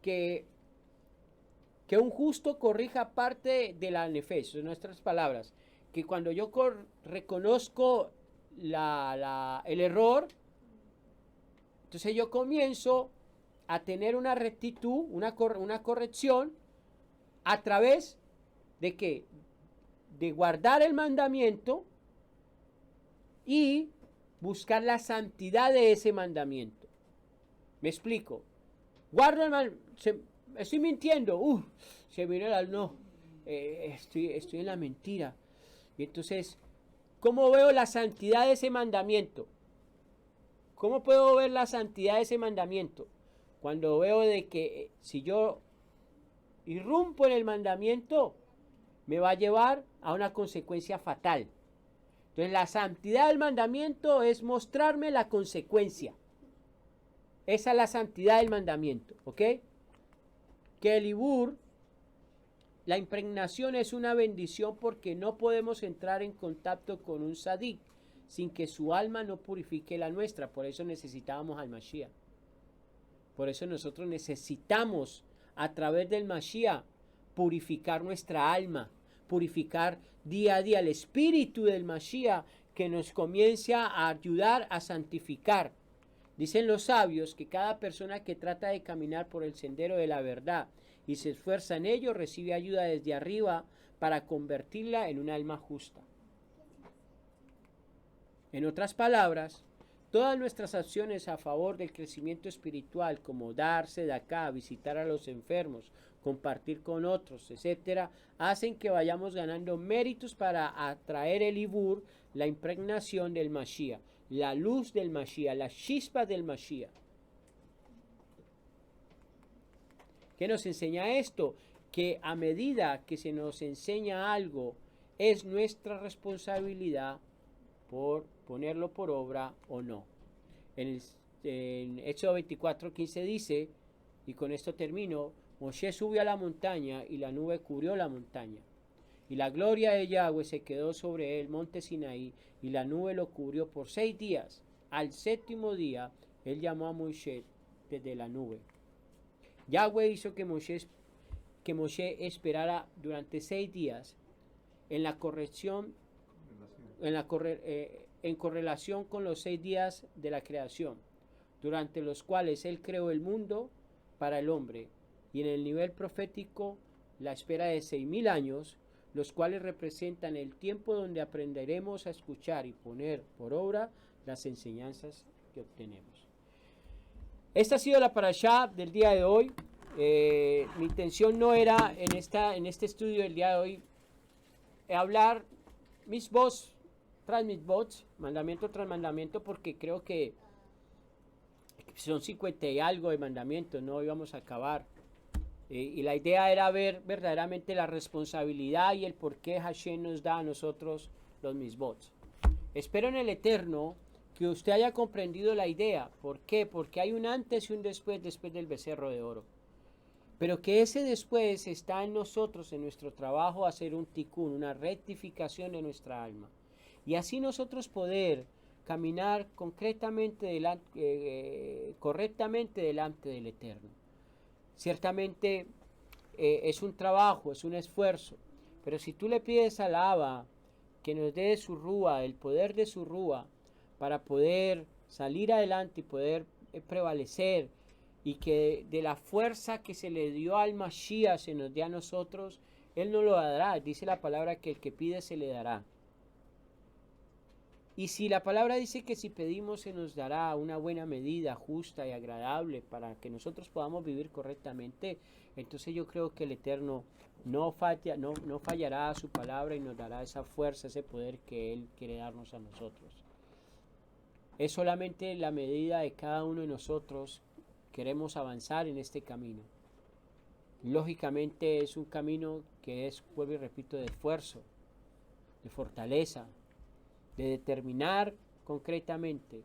que un justo corrija parte de la nefesh. En nuestras palabras, que cuando yo reconozco el error, entonces yo comienzo a tener una rectitud, una corrección, a través ¿de qué? De guardar el mandamiento y buscar la santidad de ese mandamiento. ¿Me explico? Guardo el mandamiento. Estoy mintiendo. Se miró el no. Estoy en la mentira. Y entonces, ¿cómo veo la santidad de ese mandamiento? ¿Cómo puedo ver la santidad de ese mandamiento? Cuando veo de que si yo irrumpo en el mandamiento, me va a llevar a una consecuencia fatal. Entonces la santidad del mandamiento es mostrarme la consecuencia. Esa es la santidad del mandamiento, ¿ok? Que el ibur, la impregnación, es una bendición porque no podemos entrar en contacto con un sadik sin que su alma no purifique la nuestra. Por eso necesitábamos al Mashiach. Por eso nosotros necesitamos a través del Mashiach purificar nuestra alma, purificar día a día el espíritu del Mashiach que nos comienza a ayudar a santificar. Dicen los sabios que cada persona que trata de caminar por el sendero de la verdad y se esfuerza en ello recibe ayuda desde arriba para convertirla en un alma justa. En otras palabras, todas nuestras acciones a favor del crecimiento espiritual, como darse de acá, visitar a los enfermos, compartir con otros, etc., hacen que vayamos ganando méritos para atraer el ibur, la impregnación del Mashiach, la luz del Mashiach, la chispa del Mashiach. ¿Qué nos enseña esto? Que a medida que se nos enseña algo, es nuestra responsabilidad por ponerlo por obra o no. En Éxodo 24:15 dice, y con esto termino, Moshe subió a la montaña y la nube cubrió la montaña. Y la gloria de Yahweh se quedó sobre el monte Sinaí y la nube lo cubrió por 6 días. Al 7º día, él llamó a Moshe desde la nube. Yahweh hizo que que Moshe esperara durante 6 días en la corrección, en correlación con los 6 días de la creación, durante los cuales él creó el mundo para el hombre, y en el nivel profético la espera de 6.000 años, los cuales representan el tiempo donde aprenderemos a escuchar y poner por obra las enseñanzas que obtenemos. Esta ha sido la parashá del día de hoy. Mi intención no era en este estudio del día de hoy hablar mitzvot tras mitzvot, mandamiento tras mandamiento, porque creo que son 50 y algo de mandamientos, no íbamos a acabar. Y la idea era ver verdaderamente la responsabilidad y el por qué Hashem nos da a nosotros los mitzvot. Espero en el Eterno que usted haya comprendido la idea. ¿Por qué? Porque hay un antes y un después del becerro de oro. Pero que ese después está en nosotros, en nuestro trabajo, hacer un tikkun, una rectificación de nuestra alma. Y así nosotros poder caminar correctamente delante del Eterno. Ciertamente es un trabajo, es un esfuerzo, pero si tú le pides al Abba que nos dé de su rúa, el poder de su rúa, para poder salir adelante y poder prevalecer, y que de la fuerza que se le dio al Mashiach se nos dé a nosotros, Él nos lo dará. Dice la palabra que el que pide se le dará. Y si la palabra dice que si pedimos se nos dará una buena medida, justa y agradable para que nosotros podamos vivir correctamente, entonces yo creo que el Eterno no fallará a su palabra y nos dará esa fuerza, ese poder que Él quiere darnos a nosotros. Es solamente la medida de cada uno de nosotros queremos avanzar en este camino. Lógicamente es un camino que es, vuelvo y repito, de esfuerzo, de fortaleza, de determinar concretamente,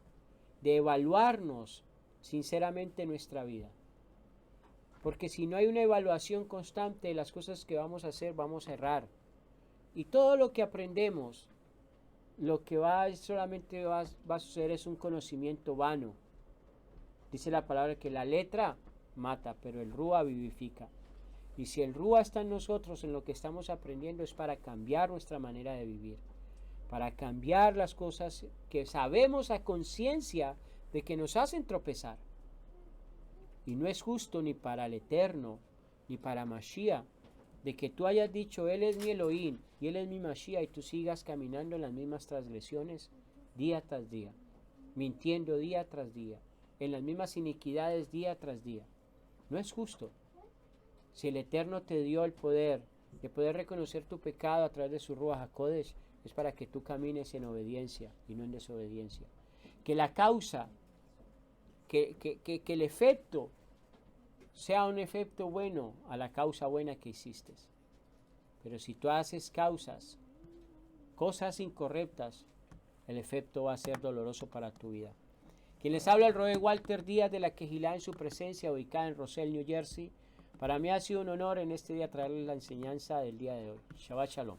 de evaluarnos sinceramente nuestra vida. Porque si no hay una evaluación constante de las cosas que vamos a hacer, vamos a errar. Y todo lo que aprendemos, lo que solamente va a suceder es un conocimiento vano. Dice la palabra que la letra mata, pero el Rúa vivifica. Y si el Rúa está en nosotros, en lo que estamos aprendiendo, es para cambiar nuestra manera de vivir. Para cambiar las cosas que sabemos a conciencia de que nos hacen tropezar. Y no es justo ni para el Eterno, ni para Mashiach, de que tú hayas dicho, Él es mi Elohim y Él es mi Mashiach, y tú sigas caminando en las mismas transgresiones día tras día, mintiendo día tras día, en las mismas iniquidades día tras día. No es justo. Si el Eterno te dio el poder de poder reconocer tu pecado a través de su Ruach HaKodesh, es para que tú camines en obediencia y no en desobediencia. Que la causa, que el efecto sea un efecto bueno a la causa buena que hiciste. Pero si tú haces cosas incorrectas, el efecto va a ser doloroso para tu vida. Quien les habla el Roe Walter Díaz de la Quejilá en su presencia, ubicada en Roselle, New Jersey. Para mí ha sido un honor en este día traerles la enseñanza del día de hoy. Shabbat Shalom.